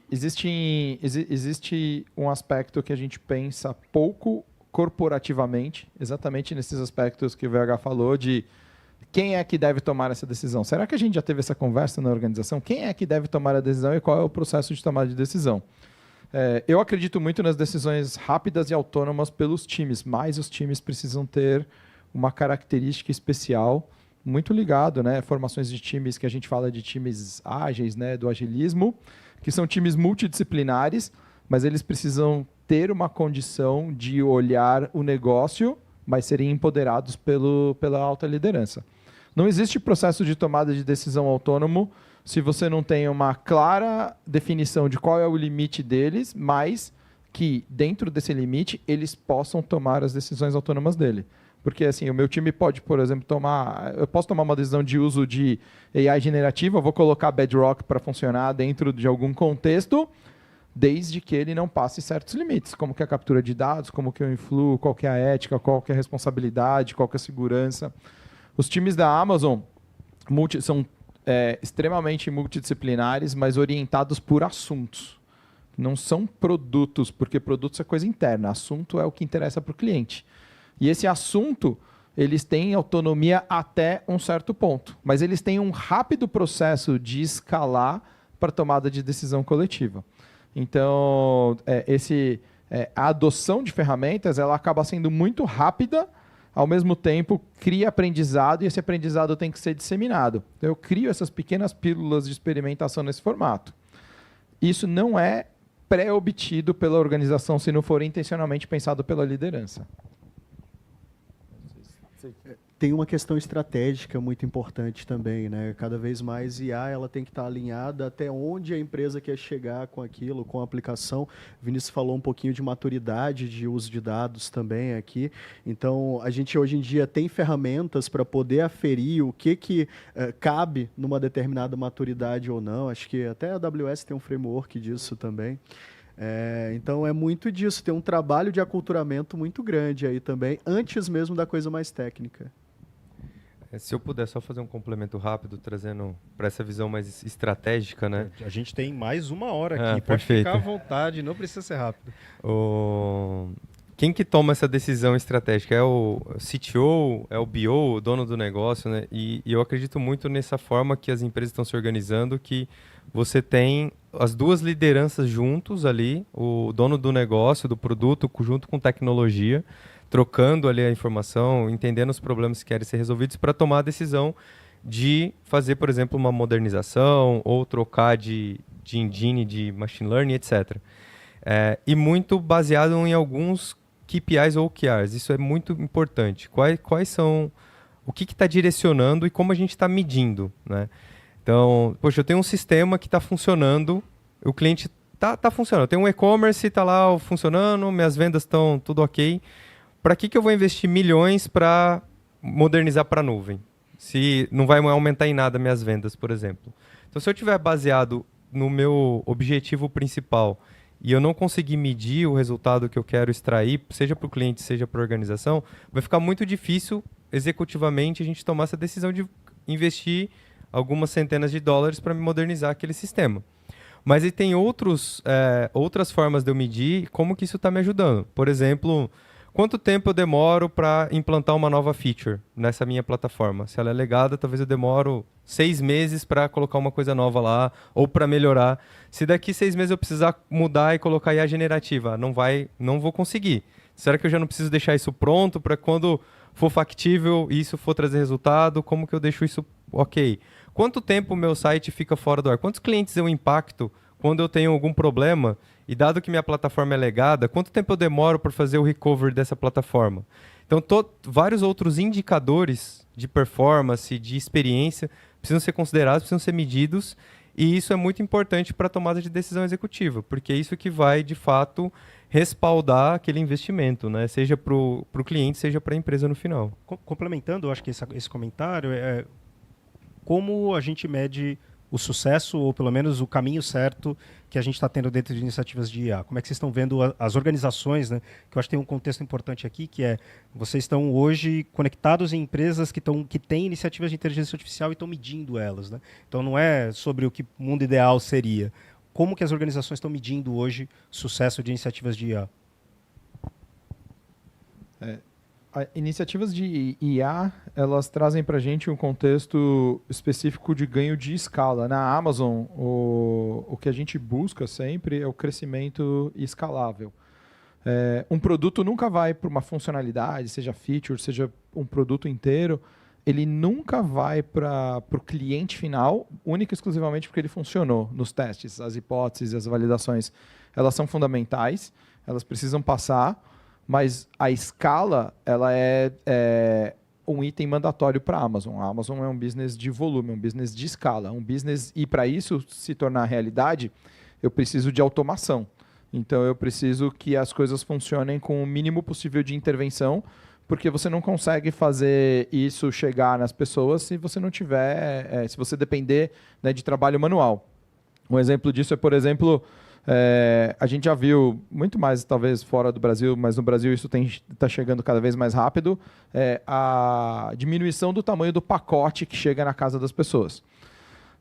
existe um aspecto que a gente pensa pouco corporativamente, exatamente nesses aspectos que o VH falou, de quem é que deve tomar essa decisão. Será que a gente já teve essa conversa na organização? Quem é que deve tomar a decisão e qual é o processo de tomada de decisão? Eu acredito muito nas decisões rápidas e autônomas pelos times, mas os times precisam ter uma característica especial, muito ligado, né? Formações de times que a gente fala de times ágeis, né? Do agilismo, que são times multidisciplinares, mas eles precisam ter uma condição de olhar o negócio, mas serem empoderados pela alta liderança. Não existe processo de tomada de decisão autônomo se você não tem uma clara definição de qual é o limite deles, mas que dentro desse limite eles possam tomar as decisões autônomas dele. Porque assim, o meu time pode, por exemplo, eu posso tomar uma decisão de uso de AI generativa, eu vou colocar Bedrock para funcionar dentro de algum contexto, desde que ele não passe certos limites, como que é a captura de dados, como que é o influxo, qual que é a ética, qual que é a responsabilidade, qual que é a segurança. Os times da Amazon são extremamente multidisciplinares, mas orientados por assuntos. Não são produtos, porque produtos é coisa interna, assunto é o que interessa para o cliente. E esse assunto, eles têm autonomia até um certo ponto, mas eles têm um rápido processo de escalar para tomada de decisão coletiva. Então, a adoção de ferramentas ela acaba sendo muito rápida, ao mesmo tempo cria aprendizado e esse aprendizado tem que ser disseminado. Então, eu crio essas pequenas pílulas de experimentação nesse formato. Isso não é pré-obtido pela organização se não for intencionalmente pensado pela liderança. Tem uma questão estratégica muito importante também, né? Cada vez mais IA ela tem que estar alinhada até onde a empresa quer chegar com aquilo, com a aplicação. Vinícius falou um pouquinho de maturidade de uso de dados também aqui. Então, a gente hoje em dia tem ferramentas para poder aferir o que cabe numa determinada maturidade ou não. Acho que até a AWS tem um framework disso também. Então, é muito disso. Tem um trabalho de aculturamento muito grande aí também, antes mesmo da coisa mais técnica. Se eu puder só fazer um complemento rápido, trazendo para essa visão mais estratégica, né? A gente tem mais 1 hora aqui, pode perfeito. ficar à vontade, não precisa ser rápido. Quem que toma essa decisão estratégica? É o CTO, é o BO, o dono do negócio, né? E eu acredito muito nessa forma que as empresas estão se organizando, que você tem as duas lideranças juntos ali, o dono do negócio, do produto, junto com tecnologia, trocando ali a informação, entendendo os problemas que querem ser resolvidos para tomar a decisão de fazer, por exemplo, uma modernização ou trocar de engine, de machine learning, etc. E muito baseado em alguns KPIs ou OKRs. Isso é muito importante. Quais são... O que está direcionando e como a gente está medindo, né? Então, poxa, eu tenho um sistema que está funcionando, o cliente está funcionando. Eu tenho um e-commerce, está lá funcionando, minhas vendas estão tudo ok. Para que eu vou investir milhões para modernizar para a nuvem? Se não vai aumentar em nada minhas vendas, por exemplo. Então, se eu estiver baseado no meu objetivo principal e eu não conseguir medir o resultado que eu quero extrair, seja para o cliente, seja para a organização, vai ficar muito difícil, executivamente, a gente tomar essa decisão de investir algumas centenas de dólares para modernizar aquele sistema. Mas aí tem outras formas de eu medir como que isso está me ajudando. Por exemplo, quanto tempo eu demoro para implantar uma nova feature nessa minha plataforma? Se ela é legada, talvez eu demoro 6 meses para colocar uma coisa nova lá ou para melhorar. Se daqui 6 meses eu precisar mudar e colocar IA generativa, não vou conseguir. Será que eu já não preciso deixar isso pronto para quando for factível e isso for trazer resultado? Como que eu deixo isso ok? Quanto tempo o meu site fica fora do ar? Quantos clientes eu impacto quando eu tenho algum problema? E dado que minha plataforma é legada, quanto tempo eu demoro para fazer o recovery dessa plataforma? Então, vários outros indicadores de performance, de experiência, precisam ser considerados, precisam ser medidos, e isso é muito importante para a tomada de decisão executiva, porque é isso que vai, de fato, respaldar aquele investimento, né? Seja para o cliente, seja para a empresa no final. Complementando, eu acho que esse comentário como a gente mede o sucesso, ou pelo menos o caminho certo que a gente está tendo dentro de iniciativas de IA. Como é que vocês estão vendo as organizações, né? Que eu acho que tem um contexto importante aqui, que vocês estão hoje conectados em empresas que têm iniciativas de inteligência artificial e estão medindo elas, né? Então não é sobre o que o mundo ideal seria. Como que as organizações estão medindo hoje sucesso de iniciativas de IA? Iniciativas de IA, elas trazem para a gente um contexto específico de ganho de escala. Na Amazon, o que a gente busca sempre é o crescimento escalável. Um produto nunca vai para uma funcionalidade, seja feature, seja um produto inteiro, ele nunca vai para o cliente final, única e exclusivamente porque ele funcionou nos testes. As hipóteses, as validações, elas são fundamentais, elas precisam passar, mas a escala ela é um item mandatório para a Amazon. A Amazon é um business de volume, um business de escala. E para isso se tornar realidade, eu preciso de automação. Então, eu preciso que as coisas funcionem com o mínimo possível de intervenção, porque você não consegue fazer isso chegar nas pessoas se você não tiver, se você depender, né, de trabalho manual. Um exemplo disso é, por exemplo, a gente já viu, muito mais talvez fora do Brasil, mas no Brasil isso está chegando cada vez mais rápido, a diminuição do tamanho do pacote que chega na casa das pessoas.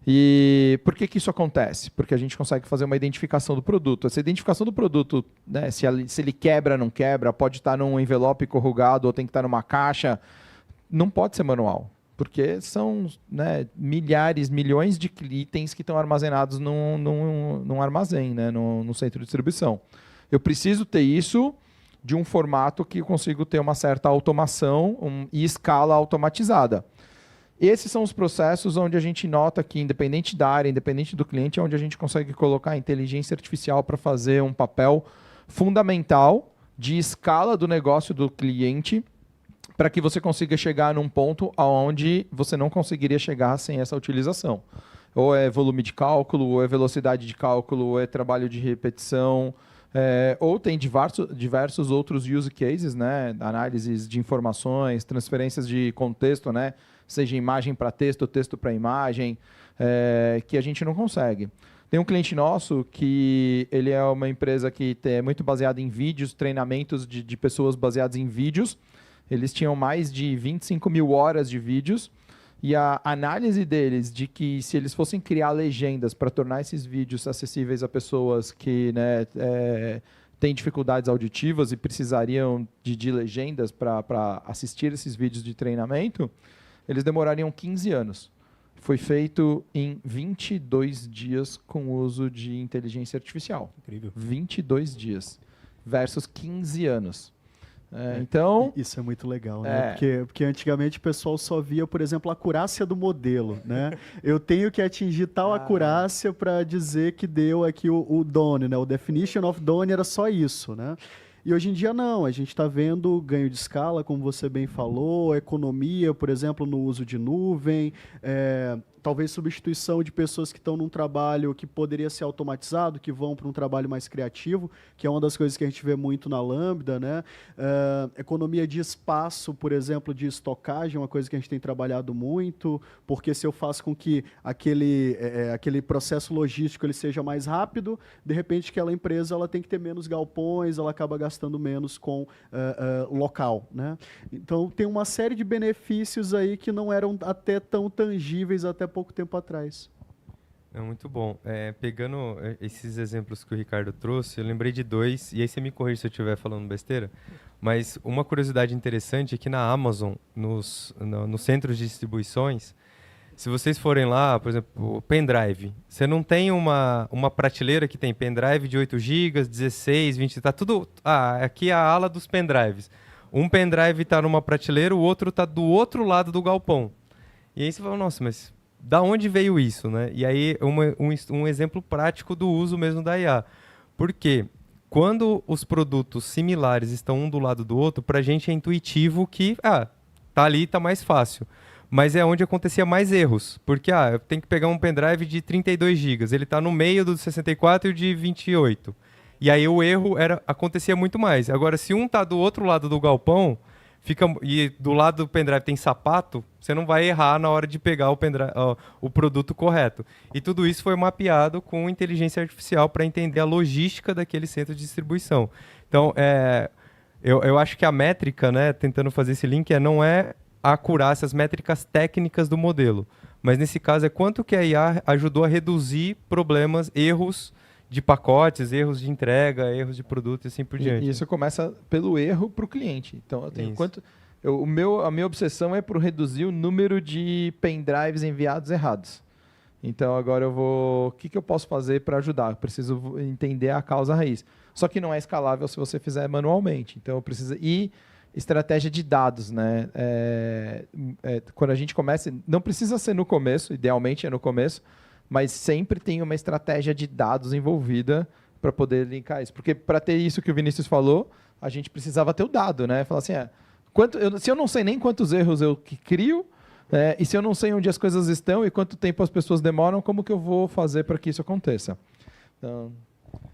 E por que isso acontece? Porque a gente consegue fazer uma identificação do produto. Essa identificação do produto, né, se ele quebra, não quebra, pode estar num envelope corrugado ou tem que estar numa caixa, não pode ser manual. Porque são, né, milhares, milhões de itens que estão armazenados num armazém, né, no centro de distribuição. Eu preciso ter isso de um formato que eu consigo ter uma certa automação e escala automatizada. Esses são os processos onde a gente nota que, independente da área, independente do cliente, é onde a gente consegue colocar a inteligência artificial para fazer um papel fundamental de escala do negócio do cliente, para que você consiga chegar num ponto onde você não conseguiria chegar sem essa utilização. Ou é volume de cálculo, ou é velocidade de cálculo, ou é trabalho de repetição, ou tem diversos outros use cases, né? Análises de informações, transferências de contexto, né? Seja imagem para texto, texto para imagem, que a gente não consegue. Tem um cliente nosso que ele é uma empresa que é muito baseada em vídeos, treinamentos de pessoas baseadas em vídeos. Eles tinham mais de 25 mil horas de vídeos e a análise deles de que se eles fossem criar legendas para tornar esses vídeos acessíveis a pessoas que, né, têm dificuldades auditivas e precisariam de legendas para assistir esses vídeos de treinamento, eles demorariam 15 anos. Foi feito em 22 dias com o uso de inteligência artificial. Incrível. 22 dias versus 15 anos. Então, isso é muito legal, né? Porque antigamente o pessoal só via, por exemplo, a acurácia do modelo, né? Eu tenho que atingir tal acurácia para dizer que deu aqui o Done, né? O definition of Done era só isso, né? E hoje em dia não, a gente está vendo ganho de escala, como você bem falou, economia, por exemplo, no uso de nuvem, talvez substituição de pessoas que estão num trabalho que poderia ser automatizado, que vão para um trabalho mais criativo, que é uma das coisas que a gente vê muito na Lambda, né? Economia de espaço, por exemplo, de estocagem, é uma coisa que a gente tem trabalhado muito, porque se eu faço com que aquele processo logístico ele seja mais rápido, de repente aquela empresa ela tem que ter menos galpões, ela acaba gastando menos com local, né? Então tem uma série de benefícios aí que não eram até tão tangíveis até pouco tempo atrás. É muito bom. Pegando esses exemplos que o Ricardo trouxe, eu lembrei de dois, e aí você me corrige se eu estiver falando besteira, mas uma curiosidade interessante é que na Amazon, nos centros de distribuições, se vocês forem lá, por exemplo, o pendrive, você não tem uma prateleira que tem pendrive de 8 GB, 16, 20, tá tudo... aqui é a ala dos pendrives. Um pendrive está numa prateleira, o outro está do outro lado do galpão. E aí você fala, nossa, mas da onde veio isso, né? E aí um exemplo prático do uso mesmo da IA. Porque quando os produtos similares estão um do lado do outro, para a gente é intuitivo que, tá ali, tá mais fácil. Mas é onde acontecia mais erros. Porque, eu tenho que pegar um pendrive de 32 GB, ele está no meio do 64 e o de 28. E aí o erro acontecia muito mais. Agora, se um está do outro lado do galpão, e do lado do pendrive tem sapato, você não vai errar na hora de pegar o produto correto. E tudo isso foi mapeado com inteligência artificial para entender a logística daquele centro de distribuição. Então, eu acho que a métrica, né, tentando fazer esse link, não é a acurácia, as métricas técnicas do modelo. Mas, nesse caso, é quanto que a IA ajudou a reduzir problemas, erros de pacotes, erros de entrega, erros de produto e assim por diante. E isso começa pelo erro para o cliente. Então, a minha obsessão é por reduzir o número de pendrives enviados errados. Então, agora o que eu posso fazer para ajudar? Eu preciso entender a causa raiz. Só que não é escalável se você fizer manualmente. Então, eu preciso... E estratégia de dados, né? Quando a gente começa... Não precisa ser no começo, idealmente é no começo, mas sempre tem uma estratégia de dados envolvida para poder linkar isso. Porque para ter isso que o Vinícius falou, a gente precisava ter o dado, né? Falar assim, se eu não sei nem quantos erros eu crio, e se eu não sei onde as coisas estão e quanto tempo as pessoas demoram, como que eu vou fazer para que isso aconteça? Então...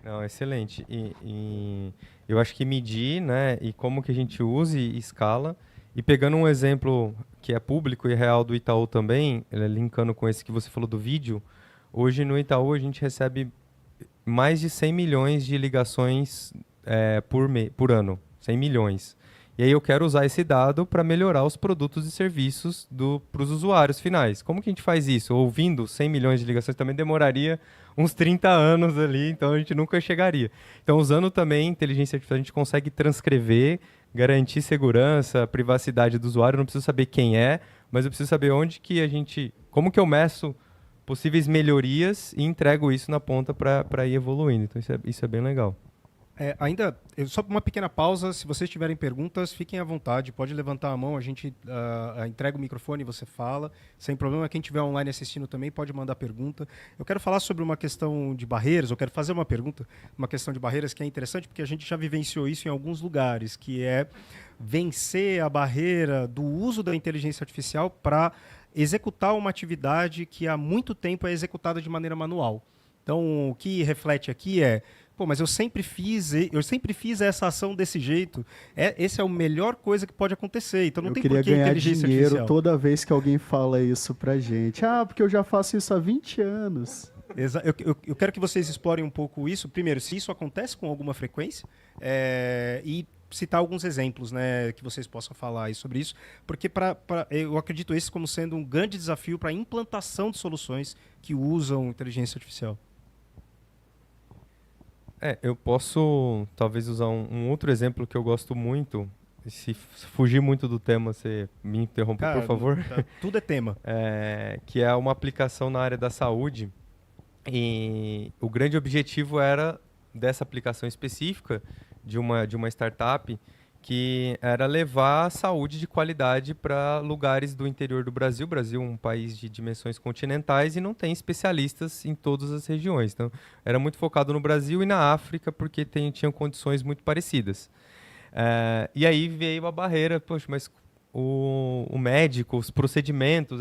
Não, excelente. E eu acho que medir, né, e como que a gente usa e escala. E pegando um exemplo que é público e real do Itaú também, linkando com esse que você falou do vídeo, hoje no Itaú a gente recebe mais de 100 milhões de ligações por ano. 100 milhões. E aí eu quero usar esse dado para melhorar os produtos e serviços para os usuários finais. Como que a gente faz isso? Ouvindo 100 milhões de ligações também demoraria uns 30 anos ali, então a gente nunca chegaria. Então, usando também inteligência artificial, a gente consegue transcrever, garantir segurança, privacidade do usuário. Eu não preciso saber quem é, mas eu preciso saber como que eu meço possíveis melhorias e entrego isso na ponta para ir evoluindo. Então, isso é bem legal. Só uma pequena pausa, se vocês tiverem perguntas, fiquem à vontade, pode levantar a mão, a gente entrega o microfone e você fala, sem problema. Quem estiver online assistindo também pode mandar pergunta. Eu quero falar sobre uma questão de barreiras, eu quero fazer uma pergunta, uma questão de barreiras que é interessante, porque a gente já vivenciou isso em alguns lugares, que é vencer a barreira do uso da inteligência artificial para executar uma atividade que há muito tempo é executada de maneira manual. Então, o que reflete aqui mas eu sempre fiz essa ação desse jeito. Essa é a melhor coisa que pode acontecer. Então não tem por que ganhar inteligência dinheiro artificial. Toda vez que alguém fala isso pra gente. Porque eu já faço isso há 20 anos. Eu quero que vocês explorem um pouco isso. Primeiro, se isso acontece com alguma frequência e citar alguns exemplos, né, que vocês possam falar aí sobre isso, porque eu acredito esse como sendo um grande desafio para a implantação de soluções que usam inteligência artificial. Eu posso talvez usar um outro exemplo que eu gosto muito. Se fugir muito do tema, você me interrompe, por favor. Tudo é tema. Que é uma aplicação na área da saúde. E o grande objetivo era dessa aplicação específica de uma startup, que era levar a saúde de qualidade para lugares do interior do Brasil. O Brasil é um país de dimensões continentais e não tem especialistas em todas as regiões. Então, era muito focado no Brasil e na África, porque tinham condições muito parecidas. E aí veio a barreira, poxa, mas o médico, os procedimentos,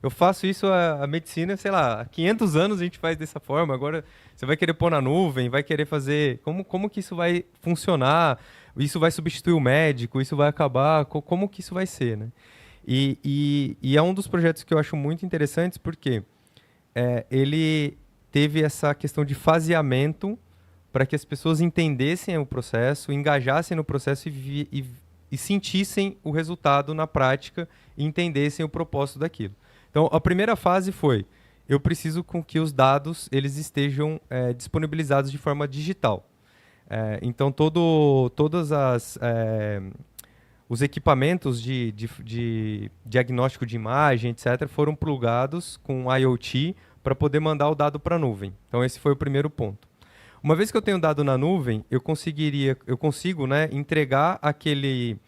eu faço isso, a medicina, sei lá, há 500 anos a gente faz dessa forma, agora você vai querer pôr na nuvem, vai querer fazer... Como que isso vai funcionar? Isso vai substituir o médico? Isso vai acabar? Como que isso vai ser, né? E é um dos projetos que eu acho muito interessantes, porque ele teve essa questão de faseamento para que as pessoas entendessem o processo, engajassem no processo e sentissem o resultado na prática e entendessem o propósito daquilo. Então, a primeira fase foi: eu preciso com que os dados eles estejam disponibilizados de forma digital. Então, todos os equipamentos de diagnóstico de imagem, etc., foram plugados com IoT para poder mandar o dado para a nuvem. Então, esse foi o primeiro ponto. Uma vez que eu tenho dado na nuvem, eu consigo, né, entregar aquele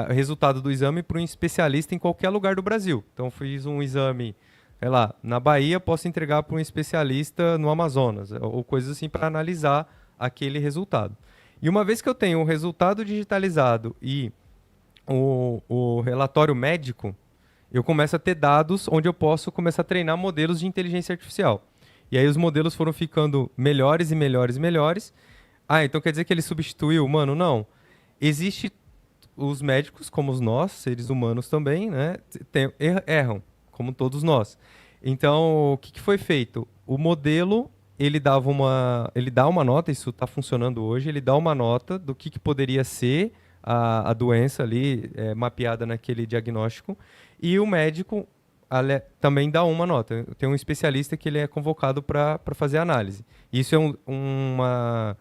resultado do exame para um especialista em qualquer lugar do Brasil. Então, fiz um exame, sei lá, na Bahia, posso entregar para um especialista no Amazonas, ou coisas assim, para analisar aquele resultado. E uma vez que eu tenho o resultado digitalizado e o relatório médico, eu começo a ter dados onde eu posso começar a treinar modelos de inteligência artificial. E aí os modelos foram ficando melhores e melhores e melhores. Então quer dizer que ele substituiu o humano? Não. Existe os médicos, como nós, seres humanos também, né, erram, como todos nós. Então, o que foi feito? O modelo, ele dá uma nota, isso está funcionando hoje, ele dá uma nota do que poderia ser a doença ali mapeada naquele diagnóstico, e o médico também dá uma nota. Tem um especialista que ele é convocado para fazer a análise. Isso é uma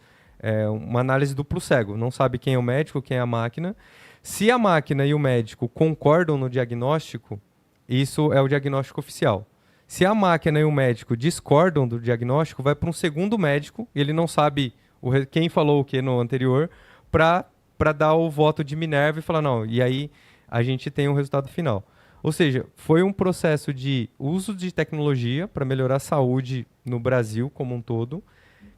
análise duplo cego. Não sabe quem é o médico, quem é a máquina. Se a máquina e o médico concordam no diagnóstico, isso é o diagnóstico oficial. Se a máquina e o médico discordam do diagnóstico, vai para um segundo médico, ele não sabe quem falou o que no anterior, para dar o voto de Minerva e falar, não, e aí a gente tem um resultado final. Ou seja, foi um processo de uso de tecnologia para melhorar a saúde no Brasil como um todo,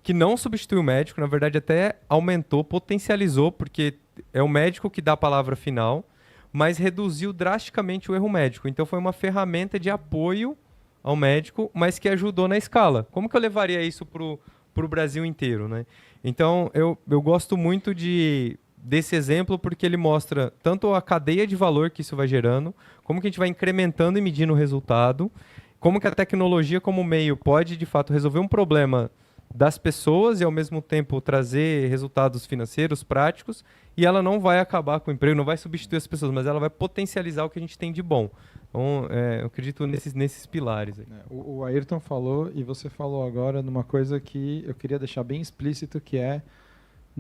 que não substituiu o médico, na verdade até aumentou, potencializou, porque é o médico que dá a palavra final, mas reduziu drasticamente o erro médico. Então foi uma ferramenta de apoio ao médico, mas que ajudou na escala. Como que eu levaria isso para para o Brasil inteiro, né? Então, eu gosto muito desse exemplo porque ele mostra tanto a cadeia de valor que isso vai gerando, como que a gente vai incrementando e medindo o resultado, como que a tecnologia como meio pode, de fato, resolver um problema das pessoas e, ao mesmo tempo, trazer resultados financeiros práticos, e ela não vai acabar com o emprego, não vai substituir as pessoas, mas ela vai potencializar o que a gente tem de bom. Então, eu acredito nesses pilares aí. O Ayrton falou, e você falou agora, numa coisa que eu queria deixar bem explícito, que é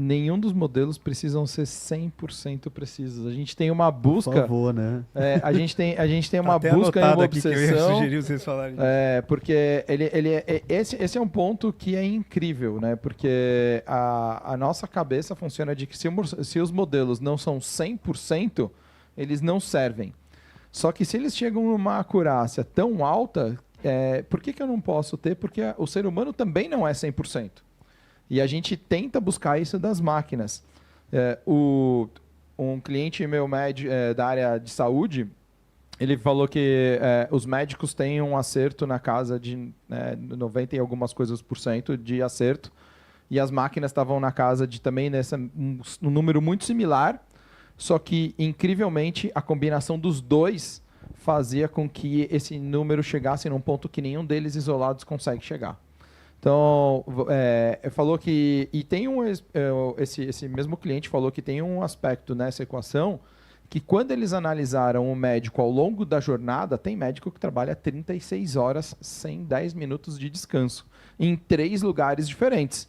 nenhum dos modelos precisam ser 100% precisos. A gente tem uma busca... Por favor, né? A gente tem uma até busca e uma anotado aqui que eu ia obsessão. sugerir vocês falarem disso. Porque esse é um ponto que é incrível, né? Porque a nossa cabeça funciona de que se os modelos não são 100%, eles não servem. Só que se eles chegam numa acurácia tão alta, por que eu não posso ter? Porque o ser humano também não é 100%. E a gente tenta buscar isso das máquinas. Um cliente meu da área de saúde, ele falou que os médicos têm um acerto na casa de 90 e algumas coisas % de acerto, e as máquinas estavam na casa de também um número muito similar, só que, incrivelmente, a combinação dos dois fazia com que esse número chegasse num ponto que nenhum deles isolados consegue chegar. Então, falou que... E tem esse mesmo cliente falou que tem um aspecto nessa equação que, quando eles analisaram o médico ao longo da jornada, tem médico que trabalha 36 horas sem 10 minutos de descanso, em 3 lugares diferentes.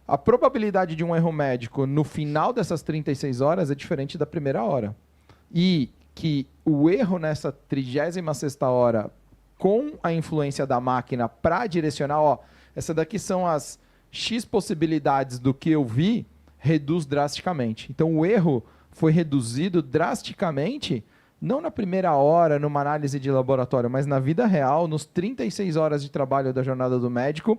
A probabilidade de um erro médico no final dessas 36 horas é diferente da primeira hora. E que o erro nessa 36ª hora, com a influência da máquina para direcionar, essa daqui são as X possibilidades do que eu vi, reduz drasticamente. Então, o erro foi reduzido drasticamente, não na primeira hora, numa análise de laboratório, mas na vida real, nos 36 horas de trabalho da jornada do médico,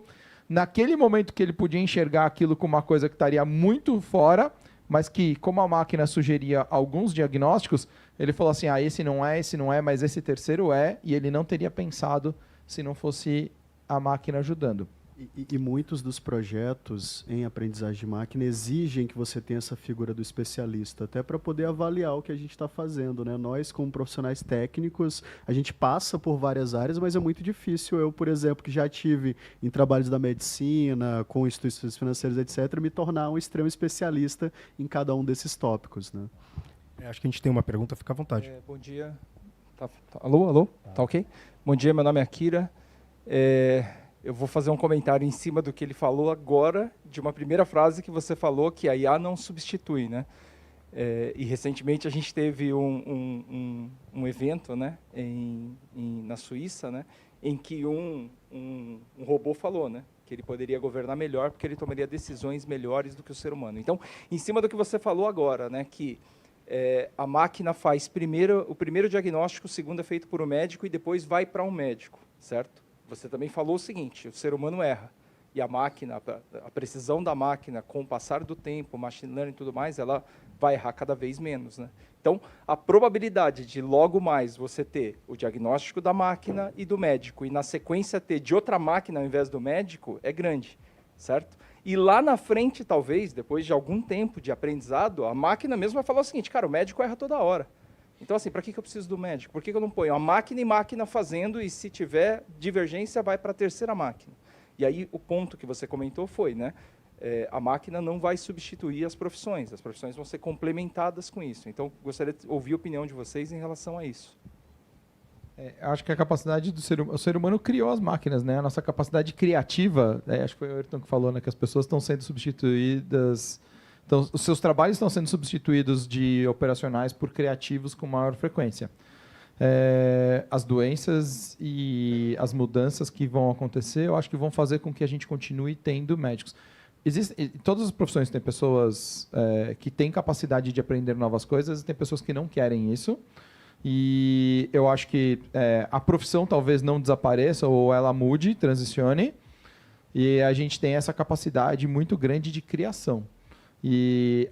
naquele momento que ele podia enxergar aquilo como uma coisa que estaria muito fora, mas que, como a máquina sugeria alguns diagnósticos, ele falou assim, esse não é, mas esse terceiro é, e ele não teria pensado se não fosse a máquina ajudando. E muitos dos projetos em aprendizagem de máquina exigem que você tenha essa figura do especialista, até para poder avaliar o que a gente está fazendo, né? Nós, como profissionais técnicos, a gente passa por várias áreas, mas é muito difícil. Eu, por exemplo, que já tive em trabalhos da medicina, com instituições financeiras, etc., me tornar um extremo especialista em cada um desses tópicos, né? Acho que a gente tem uma pergunta, fica à vontade. Bom dia. Alô? Tá ok? Bom dia, meu nome é Akira. Eu vou fazer um comentário em cima do que ele falou agora, de uma primeira frase que você falou, que a IA não substitui, né? E recentemente a gente teve um evento, né, na Suíça, né, em que um robô falou, né, que ele poderia governar melhor porque ele tomaria decisões melhores do que o ser humano. Então, em cima do que você falou agora, né, que a máquina faz o primeiro diagnóstico, o segundo é feito por um médico e depois vai para um médico, certo? Você também falou o seguinte, o ser humano erra, e a máquina, a precisão da máquina, com o passar do tempo, machine learning e tudo mais, ela vai errar cada vez menos, né? Então, a probabilidade de logo mais você ter o diagnóstico da máquina e do médico, e na sequência ter de outra máquina ao invés do médico, é grande, certo? E lá na frente, talvez, depois de algum tempo de aprendizado, a máquina mesmo vai falar o seguinte, cara, o médico erra toda hora. Então, assim, para que eu preciso do médico? Por que eu não ponho a máquina e máquina fazendo, e se tiver divergência, vai para a terceira máquina? E aí, o ponto que você comentou foi, né? A máquina não vai substituir as profissões vão ser complementadas com isso. Então, gostaria de ouvir a opinião de vocês em relação a isso. Acho que a capacidade do o ser humano criou as máquinas, né? A nossa capacidade criativa, acho que foi o Ayrton que falou, né? Que as pessoas estão sendo substituídas... Então, os seus trabalhos estão sendo substituídos de operacionais por criativos com maior frequência. As doenças e as mudanças que vão acontecer, eu acho que vão fazer com que a gente continue tendo médicos. Todas as profissões têm pessoas que têm capacidade de aprender novas coisas e tem pessoas que não querem isso. E eu acho que a profissão talvez não desapareça ou ela mude, transicione. E a gente tem essa capacidade muito grande de criação. E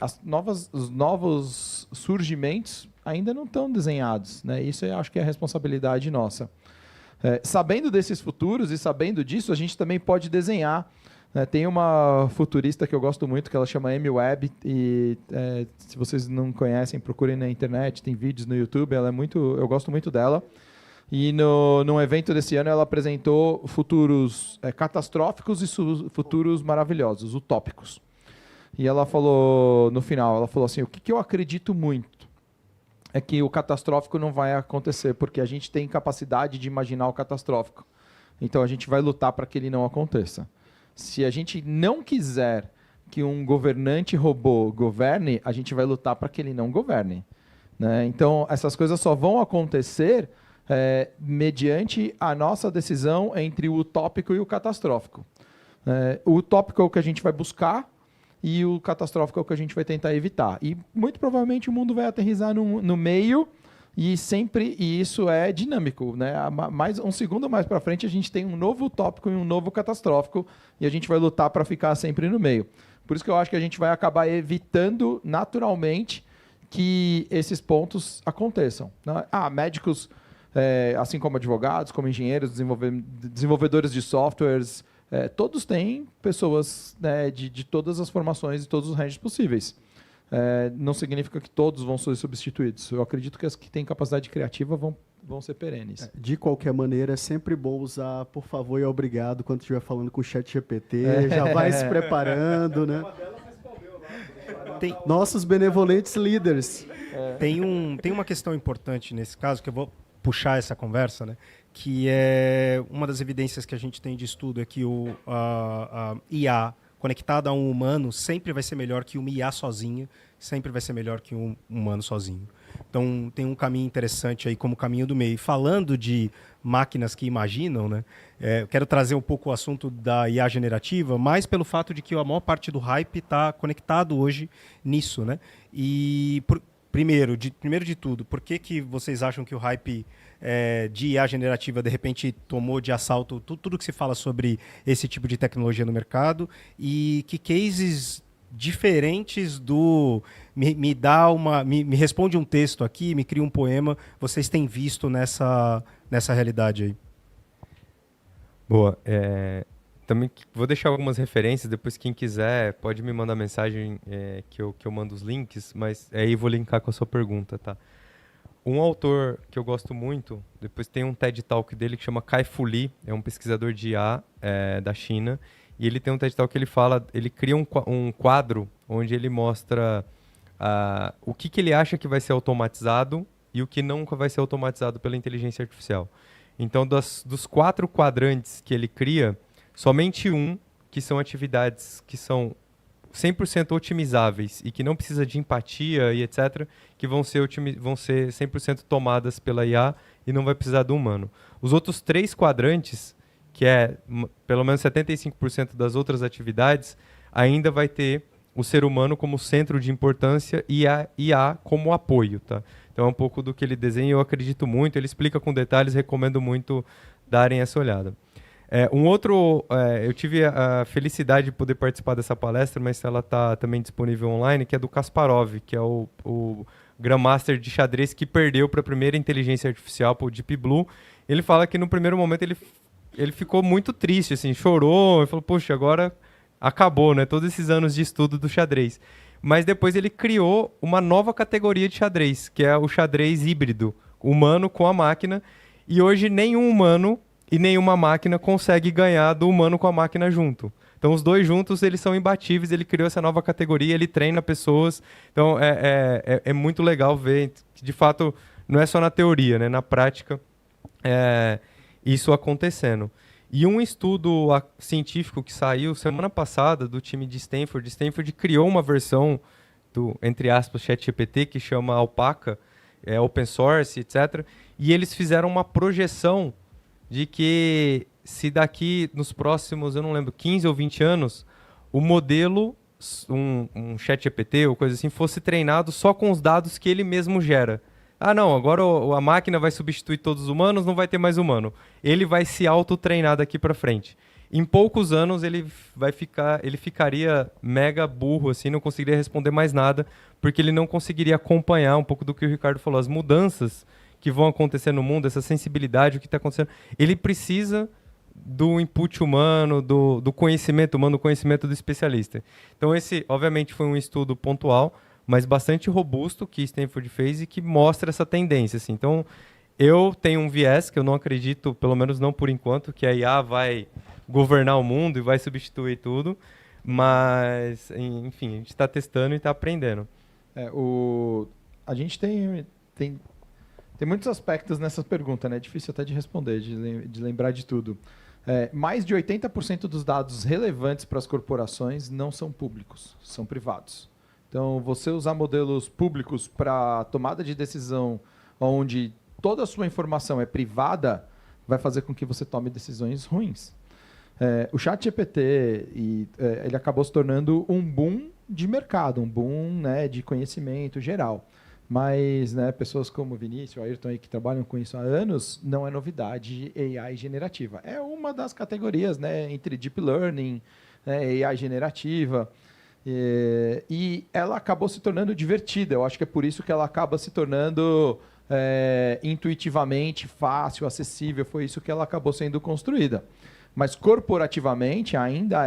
os novos surgimentos ainda não estão desenhados, né? Isso eu acho que é a responsabilidade nossa. Sabendo desses futuros e sabendo disso, a gente também pode desenhar Tem uma futurista que eu gosto muito, que ela chama Amy Webb, e se vocês não conhecem, procurem na internet, tem vídeos no YouTube, eu gosto muito dela. E num evento desse ano ela apresentou futuros catastróficos e futuros maravilhosos, utópicos. E ela falou, no final, ela falou assim, o que eu acredito muito é que o catastrófico não vai acontecer, porque a gente tem capacidade de imaginar o catastrófico. Então a gente vai lutar para que ele não aconteça. Se a gente não quiser que um governante robô governe, a gente vai lutar para que ele não governe. Né? Então, essas coisas só vão acontecer mediante a nossa decisão entre o utópico e o catastrófico. O utópico é o que a gente vai buscar e o catastrófico é o que a gente vai tentar evitar. E, muito provavelmente, o mundo vai aterrissar no meio e isso é dinâmico. Né? Um segundo mais para frente, a gente tem um novo utópico e um novo catastrófico e a gente vai lutar para ficar sempre no meio. Por isso que eu acho que a gente vai acabar evitando naturalmente que esses pontos aconteçam. Né? Médicos, assim como advogados, como engenheiros, desenvolvedores de softwares, todos têm pessoas, né, de todas as formações e todos os ranges possíveis. Não significa que todos vão ser substituídos. Eu acredito que as que têm capacidade criativa vão ser perenes. De qualquer maneira, é sempre bom usar por favor e obrigado quando estiver falando com o ChatGPT. Já vai se preparando, né? Nossos benevolentes líderes. Tem uma questão importante nesse caso, que eu vou puxar essa conversa, né? Que é uma das evidências que a gente tem de estudo, é que a IA conectada a um humano sempre vai ser melhor que uma IA sozinha, sempre vai ser melhor que um humano sozinho. Então, tem um caminho interessante aí como caminho do meio. Falando de máquinas que imaginam, né, eu quero trazer um pouco o assunto da IA generativa, mas pelo fato de que a maior parte do hype está conectado hoje nisso. Né? E, primeiro de tudo, por que vocês acham que o hype de IA generativa, de repente, tomou de assalto tudo que se fala sobre esse tipo de tecnologia no mercado? E que cases diferentes do... Me responde um texto aqui, me cria um poema, vocês têm visto nessa realidade aí? Boa. Também vou deixar algumas referências, depois quem quiser pode me mandar mensagem que eu mando os links, mas aí vou linkar com a sua pergunta, tá? Um autor que eu gosto muito, depois tem um TED Talk dele que chama Kai-Fu Lee, é um pesquisador de IA da China, e ele tem um TED Talk que ele cria um quadro onde ele mostra o que ele acha que vai ser automatizado e o que nunca vai ser automatizado pela inteligência artificial. Então, dos 4 quadrantes que ele cria, somente um, que são atividades que são 100% otimizáveis e que não precisa de empatia e etc., que vão ser 100% tomadas pela IA e não vai precisar do humano. Os outros 3 quadrantes, que é pelo menos 75% das outras atividades, ainda vai ter o ser humano como centro de importância e a IA como apoio. Tá? Então é um pouco do que ele desenha, eu acredito muito, ele explica com detalhes, recomendo muito darem essa olhada. Eu tive a felicidade de poder participar dessa palestra, mas ela está também disponível online, que é do Kasparov, que é o Grandmaster de xadrez que perdeu para a primeira inteligência artificial, para o Deep Blue. Ele fala que no primeiro momento ele ficou muito triste, assim, chorou, e falou, poxa, agora acabou, né, todos esses anos de estudo do xadrez. Mas depois ele criou uma nova categoria de xadrez, que é o xadrez híbrido, humano com a máquina, e hoje nenhum humano e nenhuma máquina consegue ganhar do humano com a máquina junto. Então, os dois juntos, eles são imbatíveis, ele criou essa nova categoria, ele treina pessoas. Então, é muito legal ver que, de fato, não é só na teoria, né? Na prática, isso acontecendo. E um estudo científico que saiu semana passada do time de Stanford criou uma versão do, entre aspas, ChatGPT, que chama Alpaca, open source, etc. E eles fizeram uma projeção de que se daqui nos próximos, eu não lembro, 15 ou 20 anos, o modelo, um ChatGPT ou coisa assim, fosse treinado só com os dados que ele mesmo gera. Não, agora a máquina vai substituir todos os humanos, não vai ter mais humano. Ele vai se auto-treinar daqui para frente. Em poucos anos ele ficaria mega burro, assim, não conseguiria responder mais nada, porque ele não conseguiria acompanhar um pouco do que o Ricardo falou, as mudanças que vão acontecer no mundo, essa sensibilidade, o que está acontecendo. Ele precisa do input humano, do conhecimento humano, do conhecimento do especialista. Então esse, obviamente, foi um estudo pontual, mas bastante robusto que Stanford fez e que mostra essa tendência. Assim. Então eu tenho um viés que eu não acredito, pelo menos não por enquanto, que a IA vai governar o mundo e vai substituir tudo, mas, enfim, a gente está testando e está aprendendo. A gente tem muitos aspectos nessa pergunta, né? É difícil até de responder, de lembrar de tudo. Mais de 80% dos dados relevantes para as corporações não são públicos, são privados. Então, você usar modelos públicos para tomada de decisão onde toda a sua informação é privada, vai fazer com que você tome decisões ruins. O ChatGPT ele acabou se tornando um boom de mercado, um boom, né, de conhecimento geral. Mas, né, pessoas como o Vinícius, o Ayrton, aí, que trabalham com isso há anos, não é novidade AI generativa. É uma das categorias, né, entre Deep Learning, né, AI generativa. E ela acabou se tornando divertida. Eu acho que é por isso que ela acaba se tornando intuitivamente fácil, acessível. Foi isso que ela acabou sendo construída. Mas corporativamente ainda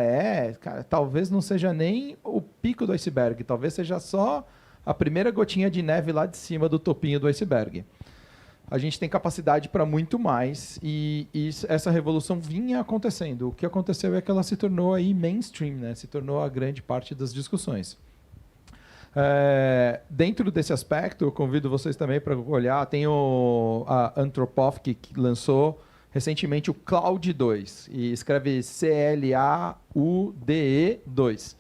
cara, talvez não seja nem o pico do iceberg, talvez seja só a primeira gotinha de neve lá de cima do topinho do iceberg. A gente tem capacidade para muito mais e essa revolução vinha acontecendo. O que aconteceu é que ela se tornou aí mainstream, né? Se tornou a grande parte das discussões. Dentro desse aspecto, eu convido vocês também para olhar, tem a Anthropic que lançou recentemente o Claude 2, e escreve CLAUDE 2,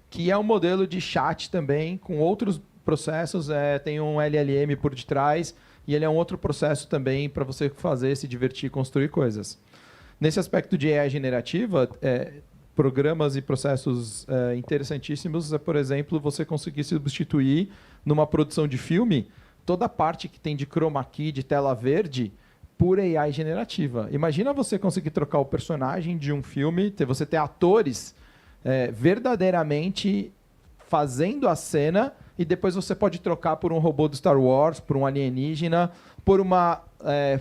que é um modelo de chat também, com outros processos, tem um LLM por detrás, e ele é um outro processo também para você fazer, se divertir e construir coisas. Nesse aspecto de AI generativa, programas e processos interessantíssimos por exemplo, você conseguir substituir numa produção de filme toda a parte que tem de chroma key, de tela verde, por AI generativa. Imagina você conseguir trocar o personagem de um filme, você ter atores verdadeiramente fazendo a cena e depois você pode trocar por um robô do Star Wars, por um alienígena, por uma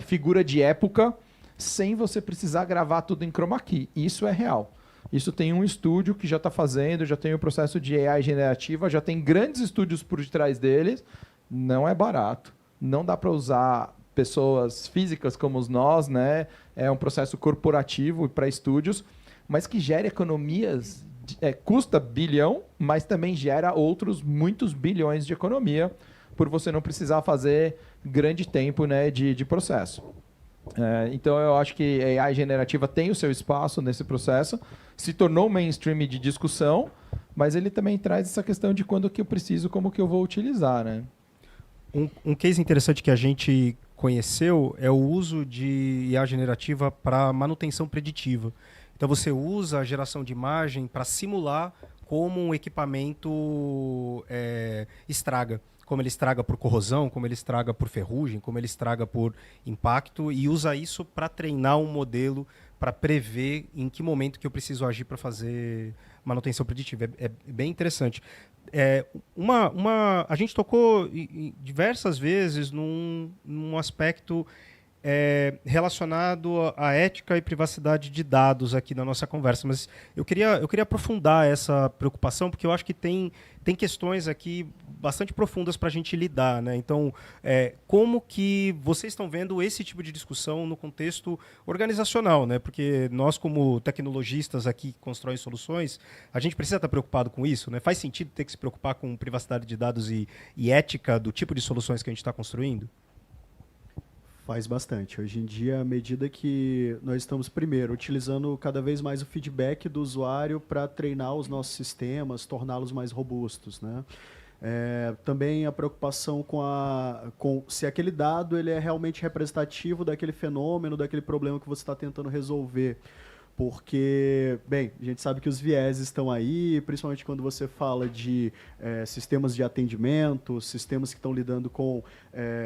figura de época, sem você precisar gravar tudo em chroma key. Isso é real. Isso tem um estúdio que já está fazendo, já tem o processo de AI generativa, já tem grandes estúdios por detrás deles. Não é barato. Não dá para usar pessoas físicas como nós, né? É um processo corporativo para estúdios, mas que gera economias, custa bilhão, mas também gera outros muitos bilhões de economia, por você não precisar fazer grande tempo, né, de processo. Então, eu acho que a AI generativa tem o seu espaço nesse processo, se tornou mainstream de discussão, mas ele também traz essa questão de quando que eu preciso, como que eu vou utilizar, né? Um case interessante que a gente conheceu é o uso de IA generativa para manutenção preditiva. Então você usa a geração de imagem para simular como um equipamento estraga. Como ele estraga por corrosão, como ele estraga por ferrugem, como ele estraga por impacto, e usa isso para treinar um modelo para prever em que momento que eu preciso agir para fazer manutenção preditiva. É bem interessante. A gente tocou diversas vezes num aspecto relacionado à ética e privacidade de dados aqui na nossa conversa, mas eu queria aprofundar essa preocupação, porque eu acho que tem questões aqui bastante profundas para a gente lidar, né? Então, como que vocês estão vendo esse tipo de discussão no contexto organizacional, né? Porque nós, como tecnologistas aqui que constroem soluções, a gente precisa estar preocupado com isso, né? Faz sentido ter que se preocupar com privacidade de dados e ética do tipo de soluções que a gente está construindo? Faz bastante. Hoje em dia, à medida que nós estamos, primeiro, utilizando cada vez mais o feedback do usuário para treinar os nossos sistemas, torná-los mais robustos, né? Também a preocupação com se aquele dado ele é realmente representativo daquele fenômeno, daquele problema que você está tentando resolver. Porque, bem, a gente sabe que os vieses estão aí, principalmente quando você fala de sistemas de atendimento, sistemas que estão lidando com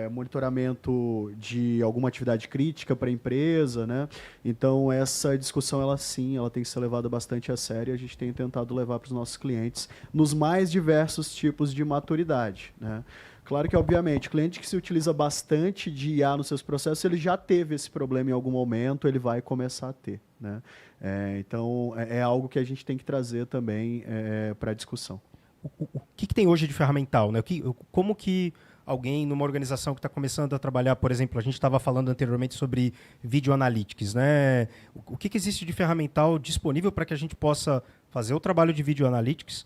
monitoramento de alguma atividade crítica para a empresa, né? Então, essa discussão, ela tem que ser levada bastante a sério, e a gente tem tentado levar para os nossos clientes nos mais diversos tipos de maturidade, né? Claro que, obviamente, o cliente que se utiliza bastante de IA nos seus processos, ele já teve esse problema em algum momento, ele vai começar a ter. né? Então, é algo que a gente tem que trazer também para a discussão. O que tem hoje de ferramental, né? Como que alguém numa organização que está começando a trabalhar, por exemplo, a gente estava falando anteriormente sobre Video Analytics, né? O que existe de ferramental disponível para que a gente possa fazer o trabalho de Video Analytics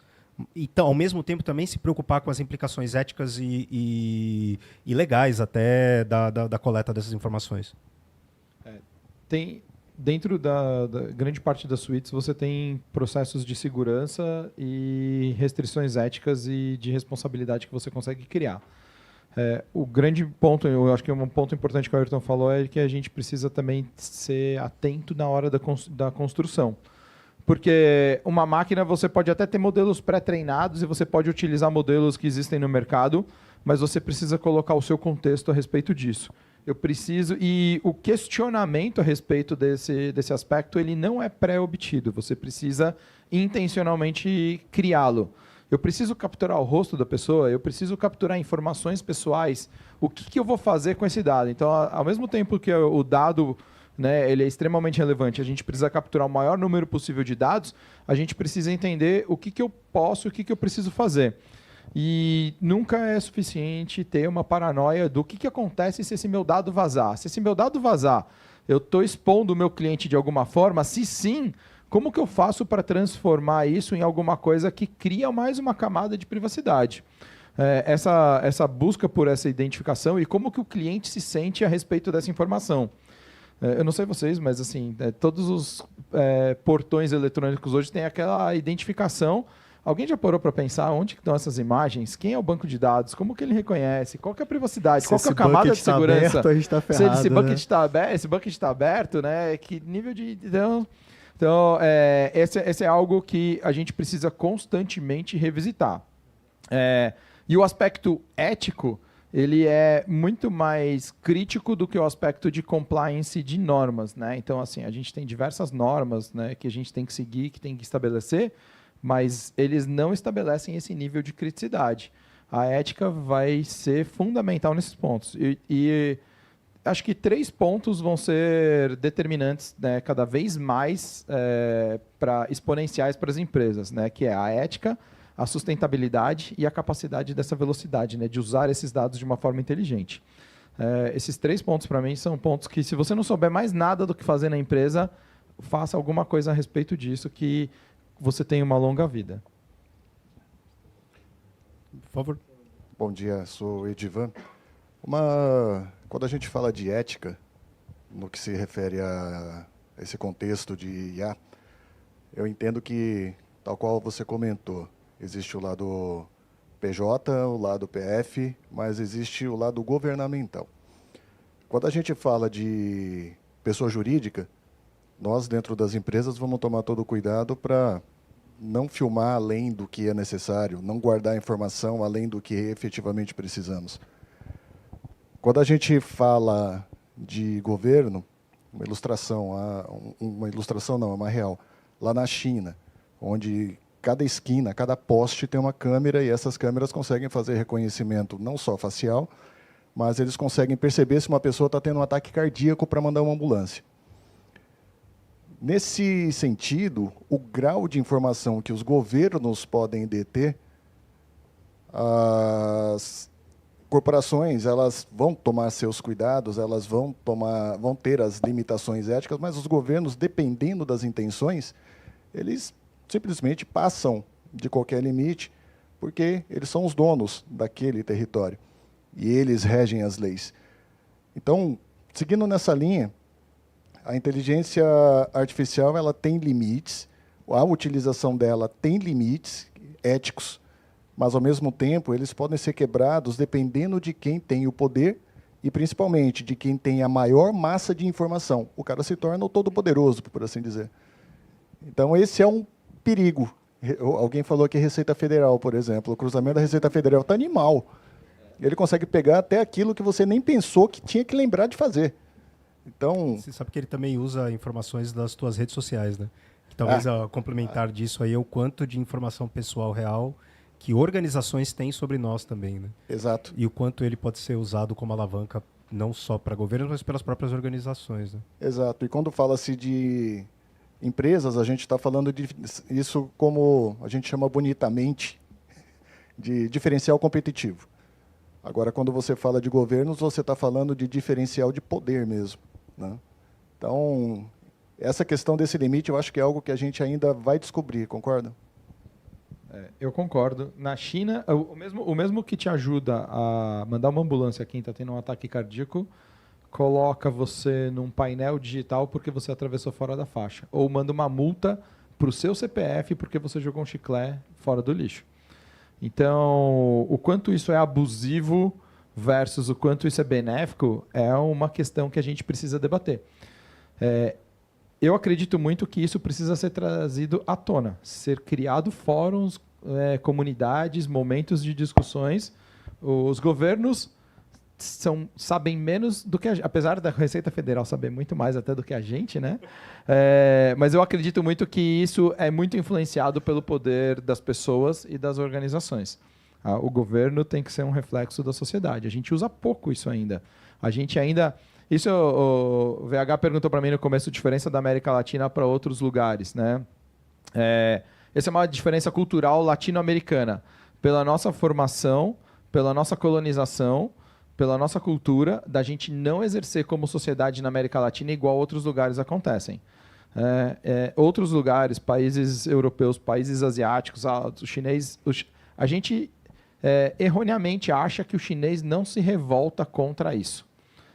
e, ao mesmo tempo, também se preocupar com as implicações éticas e legais até da coleta dessas informações? Dentro da grande parte das suítes, você tem processos de segurança e restrições éticas e de responsabilidade que você consegue criar. O grande ponto, eu acho que um ponto importante que o Ayrton falou é que a gente precisa também ser atento na hora da construção. Porque uma máquina, você pode até ter modelos pré-treinados e você pode utilizar modelos que existem no mercado, mas você precisa colocar o seu contexto a respeito disso. E o questionamento a respeito desse aspecto, ele não é pré-obtido. Você precisa intencionalmente criá-lo. Eu preciso capturar o rosto da pessoa, eu preciso capturar informações pessoais. O que eu vou fazer com esse dado? Então, ao mesmo tempo que o dado, né, ele é extremamente relevante, a gente precisa capturar o maior número possível de dados, a gente precisa entender o que eu posso, o que eu preciso fazer. E nunca é suficiente ter uma paranoia do que acontece se esse meu dado vazar. Se esse meu dado vazar, eu estou expondo o meu cliente de alguma forma? Se sim, como que eu faço para transformar isso em alguma coisa que cria mais uma camada de privacidade? Essa busca por essa identificação e como que o cliente se sente a respeito dessa informação. Eu não sei vocês, mas assim, todos os portões eletrônicos hoje têm aquela identificação. Alguém já parou para pensar onde estão essas imagens? Quem é o banco de dados? Como que ele reconhece? Qual que é a privacidade? Qual que é a camada de segurança? Aberto, a gente tá ferrado, se esse bucket está aberto, né? Que nível de... Então, esse é algo que a gente precisa constantemente revisitar. E o aspecto ético, ele é muito mais crítico do que o aspecto de compliance de normas, né? Então, assim, a gente tem diversas normas, né, que a gente tem que seguir, que tem que estabelecer, mas eles não estabelecem esse nível de criticidade. A ética vai ser fundamental nesses pontos. E acho que 3 pontos vão ser determinantes, né, cada vez mais exponenciais para as empresas, né, que é a ética, a sustentabilidade e a capacidade dessa velocidade, né, de usar esses dados de uma forma inteligente. Esses 3 pontos, para mim, são pontos que, se você não souber mais nada do que fazer na empresa, faça alguma coisa a respeito disso, que você tenha uma longa vida. Por favor. Bom dia, sou Edivan. Quando a gente fala de ética, no que se refere a esse contexto de IA, eu entendo que, tal qual você comentou, existe o lado PJ, o lado PF, mas existe o lado governamental. Quando a gente fala de pessoa jurídica, nós, dentro das empresas, vamos tomar todo o cuidado para não filmar além do que é necessário, não guardar informação além do que efetivamente precisamos. Quando a gente fala de governo, uma ilustração não, é uma real, lá na China, onde cada esquina, cada poste tem uma câmera e essas câmeras conseguem fazer reconhecimento não só facial, mas eles conseguem perceber se uma pessoa está tendo um ataque cardíaco para mandar uma ambulância. Nesse sentido, o grau de informação que os governos podem deter, as corporações, elas vão tomar seus cuidados, elas vão ter as limitações éticas, mas os governos, dependendo das intenções, eles simplesmente passam de qualquer limite, porque eles são os donos daquele território e eles regem as leis. Então, seguindo nessa linha, a inteligência artificial, ela tem limites, a utilização dela tem limites éticos, mas, ao mesmo tempo, eles podem ser quebrados dependendo de quem tem o poder e, principalmente, de quem tem a maior massa de informação. O cara se torna o todo-poderoso, por assim dizer. Então, esse é um perigo. Alguém falou aqui Receita Federal, por exemplo. O cruzamento da Receita Federal está animal. Ele consegue pegar até aquilo que você nem pensou que tinha que lembrar de fazer. Então, você sabe que ele também usa informações das tuas redes sociais, né? Que talvez a complementar disso aí é o quanto de informação pessoal real que organizações têm sobre nós também, né? Exato. E o quanto ele pode ser usado como alavanca não só para governos, mas pelas próprias organizações, né? Exato. E quando fala-se de empresas, a gente está falando de isso como a gente chama bonitamente de diferencial competitivo. Agora, quando você fala de governos, você está falando de diferencial de poder mesmo, né? Então, essa questão desse limite, eu acho que é algo que a gente ainda vai descobrir, concorda? Eu concordo. Na China, o mesmo que te ajuda a mandar uma ambulância a quem está tendo um ataque cardíaco, coloca você num painel digital porque você atravessou fora da faixa. Ou manda uma multa para o seu CPF porque você jogou um chiclete fora do lixo. Então, o quanto isso é abusivo versus o quanto isso é benéfico é uma questão que a gente precisa debater. Eu acredito muito que isso precisa ser trazido à tona, ser criado fóruns, comunidades, momentos de discussões. Os governos sabem menos do que a gente, apesar da Receita Federal saber muito mais até do que a gente, né? Mas eu acredito muito que isso é muito influenciado pelo poder das pessoas e das organizações. O governo tem que ser um reflexo da sociedade. A gente usa pouco isso ainda. A gente ainda... Isso o VH perguntou para mim no começo a diferença da América Latina para outros lugares, né? Essa é uma diferença cultural latino-americana. Pela nossa formação, pela nossa colonização, pela nossa cultura, da gente não exercer como sociedade na América Latina igual outros lugares acontecem. Outros lugares, países europeus, países asiáticos, o chinês... A gente erroneamente acha que o chinês não se revolta contra isso.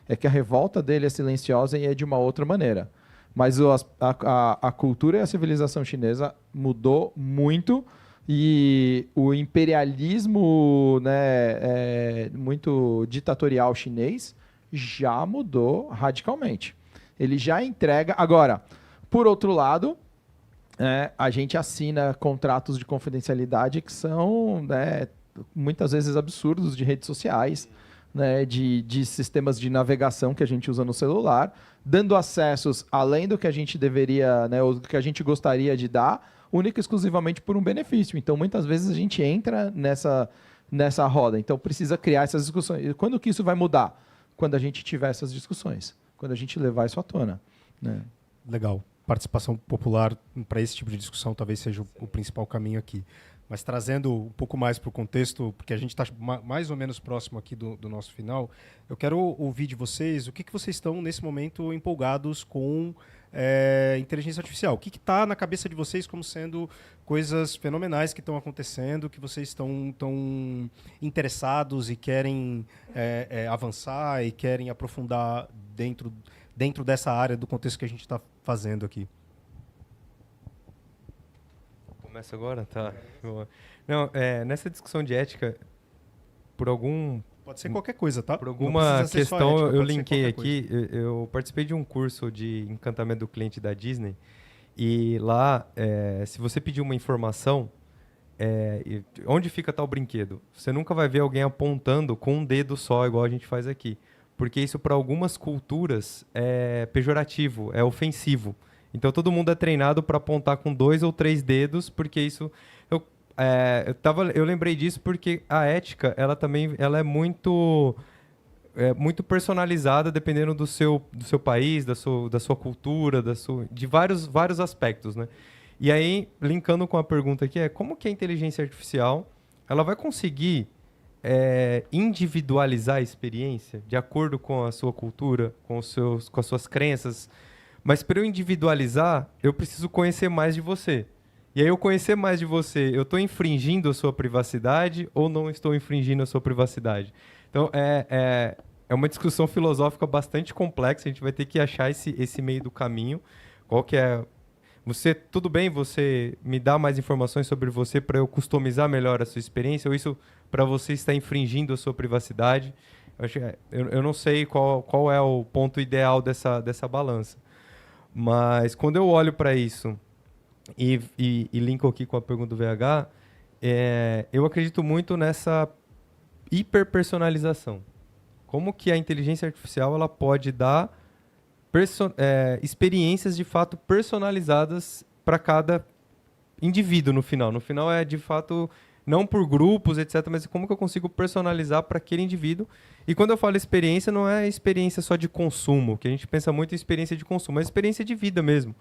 É que a revolta dele é silenciosa e é de uma outra maneira. Mas a cultura e a civilização chinesa mudou muito e o imperialismo, né, muito ditatorial chinês já mudou radicalmente. Ele já entrega... Agora, por outro lado, a gente assina contratos de confidencialidade que são, né, muitas vezes absurdos, de redes sociais, né, de sistemas de navegação que a gente usa no celular, dando acessos além do que a gente deveria, né, ou do que a gente gostaria de dar, única e exclusivamente por um benefício. Então, muitas vezes a gente entra nessa roda. Então, precisa criar essas discussões. E quando que isso vai mudar? Quando a gente tiver essas discussões. Quando a gente levar isso à tona, né? Legal. Participação popular para esse tipo de discussão talvez seja o principal caminho aqui. Mas trazendo um pouco mais para o contexto, porque a gente está mais ou menos próximo aqui do nosso final, eu quero ouvir de vocês o que vocês estão, nesse momento, empolgados com inteligência artificial. O que está na cabeça de vocês como sendo coisas fenomenais que estão acontecendo, que vocês estão interessados e querem avançar e querem aprofundar dentro dessa área do contexto que a gente está fazendo aqui? Começa agora? Tá. Não, nessa discussão de ética, por algum... Pode ser qualquer coisa, tá? Por alguma questão, eu linkei aqui. Eu participei de um curso de encantamento do cliente da Disney. E lá, se você pedir uma informação, onde fica tal brinquedo? Você nunca vai ver alguém apontando com um dedo só, igual a gente faz aqui. Porque isso, para algumas culturas, é pejorativo, é ofensivo. Então, todo mundo é treinado para apontar com 2 ou 3 dedos, porque isso... Eu lembrei disso porque a ética, ela é muito personalizada, dependendo do seu país, da sua cultura, de vários aspectos, né? E aí, linkando com a pergunta aqui, como que a inteligência artificial ela vai conseguir individualizar a experiência de acordo com a sua cultura, com as suas crenças. Mas para eu individualizar, eu preciso conhecer mais de você. E aí, eu conhecer mais de você, eu estou infringindo a sua privacidade ou não estou infringindo a sua privacidade? Então, é uma discussão filosófica bastante complexa. A gente vai ter que achar esse meio do caminho. Qual que é... Tudo bem você me dar mais informações sobre você para eu customizar melhor a sua experiência? Ou isso, para você, está infringindo a sua privacidade? Eu não sei qual é o ponto ideal dessa balança. Mas, quando eu olho para isso e linko aqui com a pergunta do VH, eu acredito muito nessa hiperpersonalização. Como que a inteligência artificial ela pode dar experiências de fato personalizadas para cada indivíduo no final. No final de fato, não por grupos, etc., mas como que eu consigo personalizar para aquele indivíduo. E quando eu falo experiência, não é experiência só de consumo, que a gente pensa muito em experiência de consumo, é experiência de vida mesmo.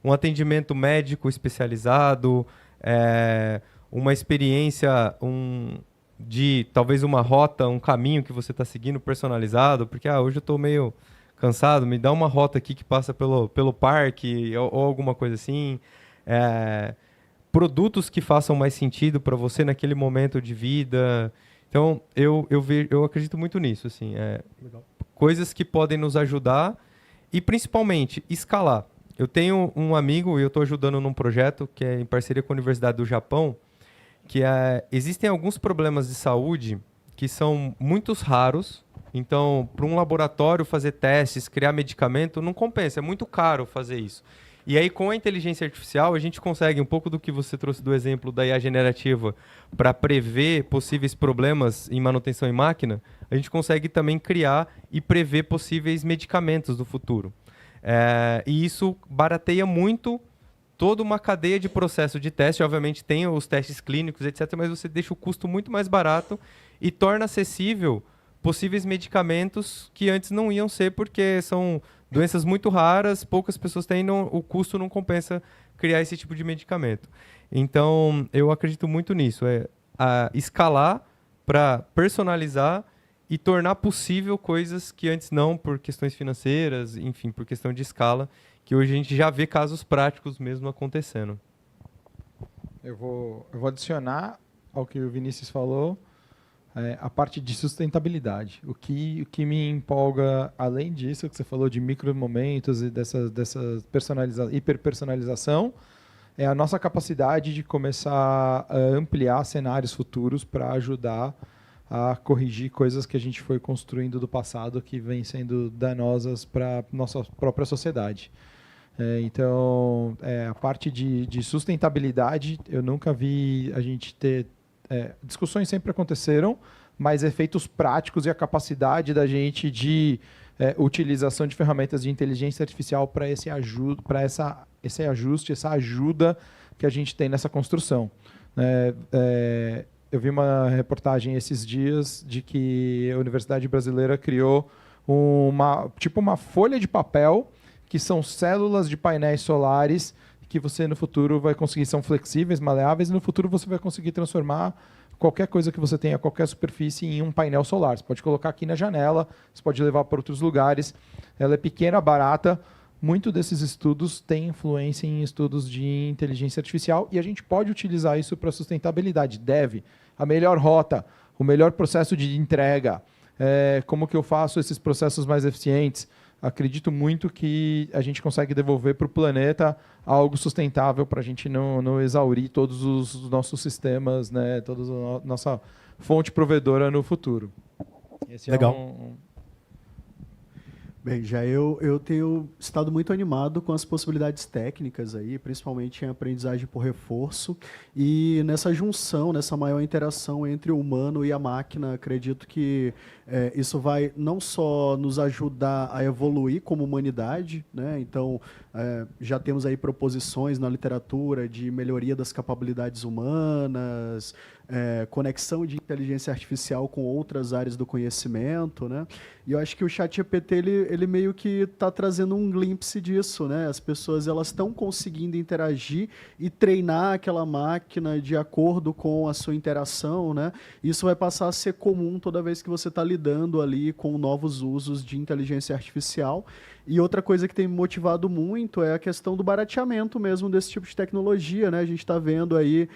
um atendimento médico especializado, uma experiência, de talvez uma rota, um caminho que você está seguindo personalizado, porque hoje eu estou meio cansado, me dá uma rota aqui que passa pelo parque ou alguma coisa assim. Produtos que façam mais sentido para você naquele momento de vida. Então, eu acredito muito nisso. Assim, coisas que podem nos ajudar e, principalmente, escalar. Eu tenho um amigo e eu estou ajudando num projeto que é em parceria com a Universidade do Japão, que existem alguns problemas de saúde que são muito raros. Então, para um laboratório fazer testes, criar medicamento, não compensa, é muito caro fazer isso. E aí, com a inteligência artificial, a gente consegue, um pouco do que você trouxe do exemplo da IA generativa, para prever possíveis problemas em manutenção em máquina, a gente consegue também criar e prever possíveis medicamentos do futuro. E isso barateia muito toda uma cadeia de processo de teste. Obviamente tem os testes clínicos, etc., mas você deixa o custo muito mais barato e torna acessível possíveis medicamentos que antes não iam ser, porque são doenças muito raras, poucas pessoas têm, o custo não compensa criar esse tipo de medicamento. Então, eu acredito muito nisso, escalar para personalizar e tornar possível coisas que antes não, por questões financeiras, enfim, por questão de escala, que hoje a gente já vê casos práticos mesmo acontecendo. Eu vou adicionar ao que o Vinícius falou, a parte de sustentabilidade. O que me empolga, além disso, que você falou de micromomentos e dessa hiperpersonalização, é a nossa capacidade de começar a ampliar cenários futuros para ajudar a corrigir coisas que a gente foi construindo do passado que vêm sendo danosas para a nossa própria sociedade. Então, a parte de sustentabilidade, eu nunca vi a gente ter... discussões sempre aconteceram, mas efeitos práticos e a capacidade da gente de utilização de ferramentas de inteligência artificial para esse ajuste, essa ajuda que a gente tem nessa construção. Eu vi uma reportagem esses dias de que a Universidade Brasileira criou uma folha de papel que são células de painéis solares que você no futuro vai conseguir, são flexíveis, maleáveis, e no futuro você vai conseguir transformar qualquer coisa que você tenha, qualquer superfície, em um painel solar. Você pode colocar aqui na janela, você pode levar para outros lugares. Ela é pequena, barata. Muito desses estudos têm influência em estudos de inteligência artificial e a gente pode utilizar isso para sustentabilidade. Deve. A melhor rota, o melhor processo de entrega, como que eu faço esses processos mais eficientes. Acredito muito que a gente consegue devolver para o planeta algo sustentável para a gente não exaurir todos os nossos sistemas, né, toda a nossa fonte provedora no futuro. Esse Legal. Bem, já eu tenho estado muito animado com as possibilidades técnicas aí, principalmente em aprendizagem por reforço e nessa junção, nessa maior interação entre o humano e a máquina. Acredito que isso vai não só nos ajudar a evoluir como humanidade, né? Então, já temos aí proposições na literatura de melhoria das capacidades humanas, conexão de inteligência artificial com outras áreas do conhecimento, né? E eu acho que o ChatGPT ele meio que está trazendo um glimpse disso, né? As pessoas elas estão conseguindo interagir e treinar aquela máquina de acordo com a sua interação, né? Isso vai passar a ser comum toda vez que você está lidando ali com novos usos de inteligência artificial. E outra coisa que tem me motivado muito é a questão do barateamento mesmo desse tipo de tecnologia, né? A gente está vendo aí,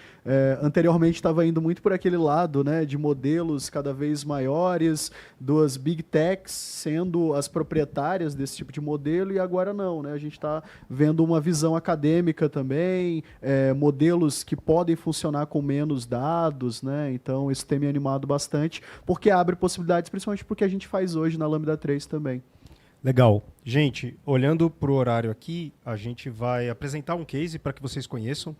anteriormente estava indo muito por aquele lado, né, de modelos cada vez maiores, das big techs sendo as proprietárias desse tipo de modelo, e agora não, né? A gente está vendo uma visão acadêmica também, modelos que podem funcionar com menos dados, né? Então isso tem me animado bastante, porque abre possibilidades, principalmente porque a gente faz hoje na Lambda 3 também. Legal. Gente, olhando para o horário aqui, a gente vai apresentar um case para que vocês conheçam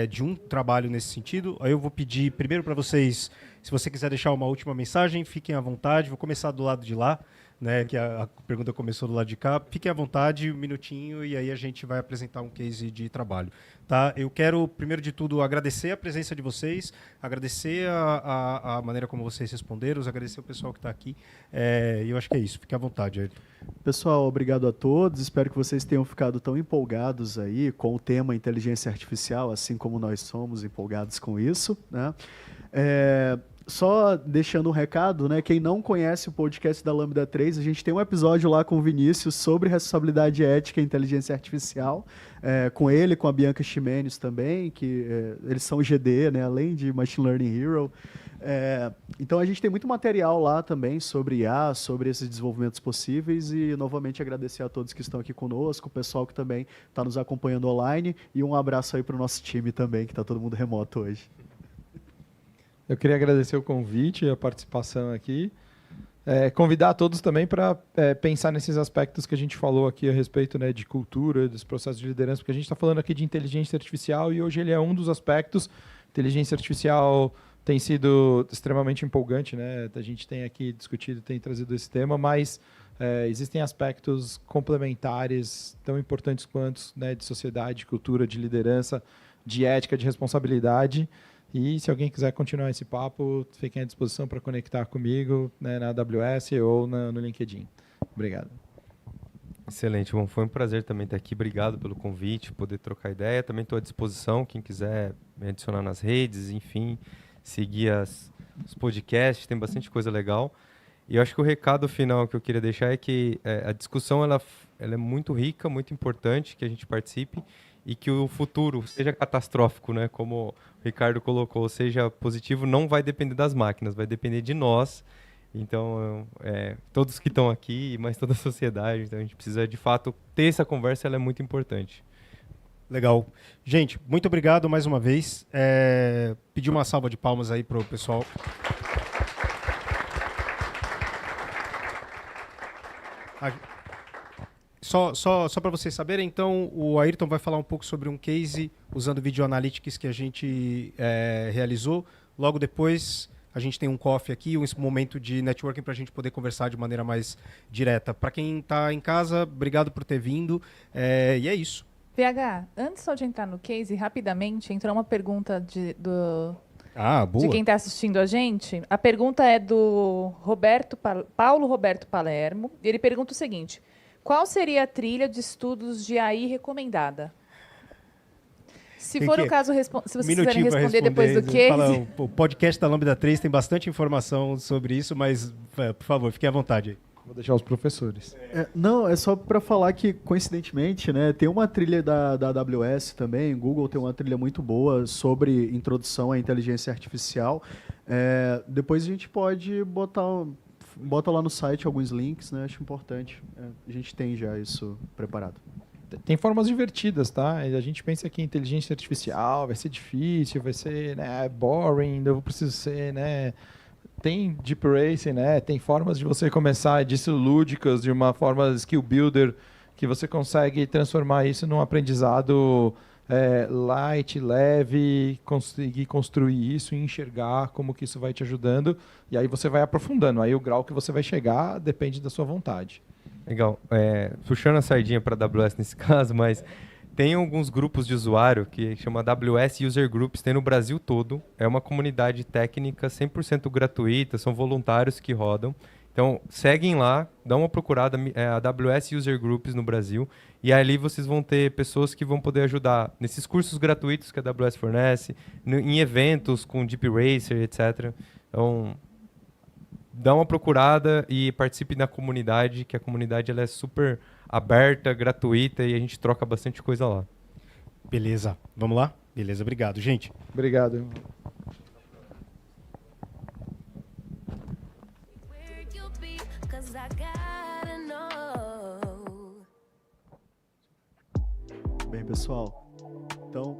de um trabalho nesse sentido. Aí eu vou pedir primeiro para vocês, se você quiser deixar uma última mensagem, fiquem à vontade. Vou começar do lado de lá, né, que a pergunta começou do lado de cá. Fiquem à vontade, um minutinho, e aí a gente vai apresentar um case de trabalho. Tá? Eu quero, primeiro de tudo, agradecer a presença de vocês, agradecer a maneira como vocês responderam, agradecer o pessoal que está aqui. E eu acho que é isso. Fiquem à vontade, Ayrton. Pessoal, obrigado a todos. Espero que vocês tenham ficado tão empolgados aí com o tema inteligência artificial, assim como nós somos empolgados com isso, né? Só deixando um recado, né? Quem não conhece o podcast da Lambda 3, a gente tem um episódio lá com o Vinícius sobre responsabilidade ética e inteligência artificial, com ele, com a Bianca Ximenes também, que eles são GD, né? Além de Machine Learning Hero. Então a gente tem muito material lá também sobre IA, sobre esses desenvolvimentos possíveis, e novamente agradecer a todos que estão aqui conosco, o pessoal que também está nos acompanhando online, e um abraço aí para o nosso time também, que está todo mundo remoto hoje. Eu queria agradecer o convite e a participação aqui. Convidar a todos também para pensar nesses aspectos que a gente falou aqui a respeito, né, de cultura, dos processos de liderança, porque a gente está falando aqui de inteligência artificial e hoje ele é um dos aspectos. Inteligência artificial tem sido extremamente empolgante, né? A gente tem aqui discutido, tem trazido esse tema, mas existem aspectos complementares tão importantes quanto, né, de sociedade, de cultura, de liderança, de ética, de responsabilidade. E se alguém quiser continuar esse papo, fiquem à disposição para conectar comigo, né, na AWS ou no LinkedIn. Obrigado. Excelente. Bom, foi um prazer também estar aqui. Obrigado pelo convite, poder trocar ideia. Também estou à disposição, quem quiser me adicionar nas redes, enfim, seguir os podcasts, tem bastante coisa legal. E eu acho que o recado final que eu queria deixar é que a discussão ela é muito rica, muito importante que a gente participe, e que o futuro seja catastrófico, né? Como o Ricardo colocou, seja positivo, não vai depender das máquinas, vai depender de nós. Então, todos que estão aqui, mas toda a sociedade, então a gente precisa, de fato, ter essa conversa, ela é muito importante. Legal. Gente, muito obrigado mais uma vez. Pedir uma salva de palmas aí para o pessoal. Só para vocês saberem, então, o Ayrton vai falar um pouco sobre um case usando Video Analytics que a gente realizou. Logo depois, a gente tem um coffee aqui, um momento de networking para a gente poder conversar de maneira mais direta. Para quem está em casa, obrigado por ter vindo. E é isso. PH, antes só de entrar no case, rapidamente, entrou uma pergunta de quem está assistindo a gente. A pergunta é do Paulo Roberto Palermo. Ele pergunta o seguinte: qual seria a trilha de estudos de AI recomendada? Se for o caso, se vocês quiserem responder depois do case. O podcast da Lambda 3 tem bastante informação sobre isso, mas, por favor, fiquem à vontade aí. Vou deixar os professores. Não, é só para falar que, coincidentemente, né, tem uma trilha da AWS também, o Google tem uma trilha muito boa sobre introdução à inteligência artificial. Depois a gente pode bota lá no site alguns links, né? Acho importante. A gente tem já isso preparado. Tem formas divertidas, tá? A gente pensa que inteligência artificial vai ser difícil, vai ser, né, boring, eu preciso ser, né? Tem Deep Racing, né? Tem formas de você começar disso lúdicas, de uma forma skill builder, que você consegue transformar isso num aprendizado light, leve, conseguir construir isso e enxergar como que isso vai te ajudando. E aí você vai aprofundando. Aí o grau que você vai chegar depende da sua vontade. Legal. Puxando a sardinha para a AWS nesse caso, mas tem alguns grupos de usuário que chama AWS User Groups, tem no Brasil todo. É uma comunidade técnica 100% gratuita, são voluntários que rodam. Então, seguem lá, dá uma procurada, AWS User Groups no Brasil, e ali vocês vão ter pessoas que vão poder ajudar nesses cursos gratuitos que a AWS fornece, em eventos com Deep Racer, etc. Então, dá uma procurada e participe da comunidade, que a comunidade ela é super aberta, gratuita, e a gente troca bastante coisa lá. Beleza. Vamos lá? Beleza, obrigado, gente. Obrigado. Bem, pessoal, então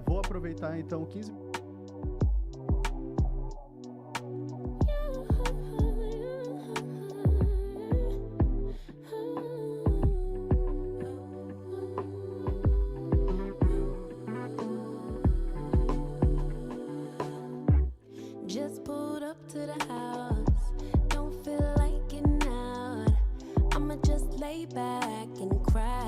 vou aproveitar então 15 Just pulled up to the house. Don't feel like getting out. I'ma just lay back and cry.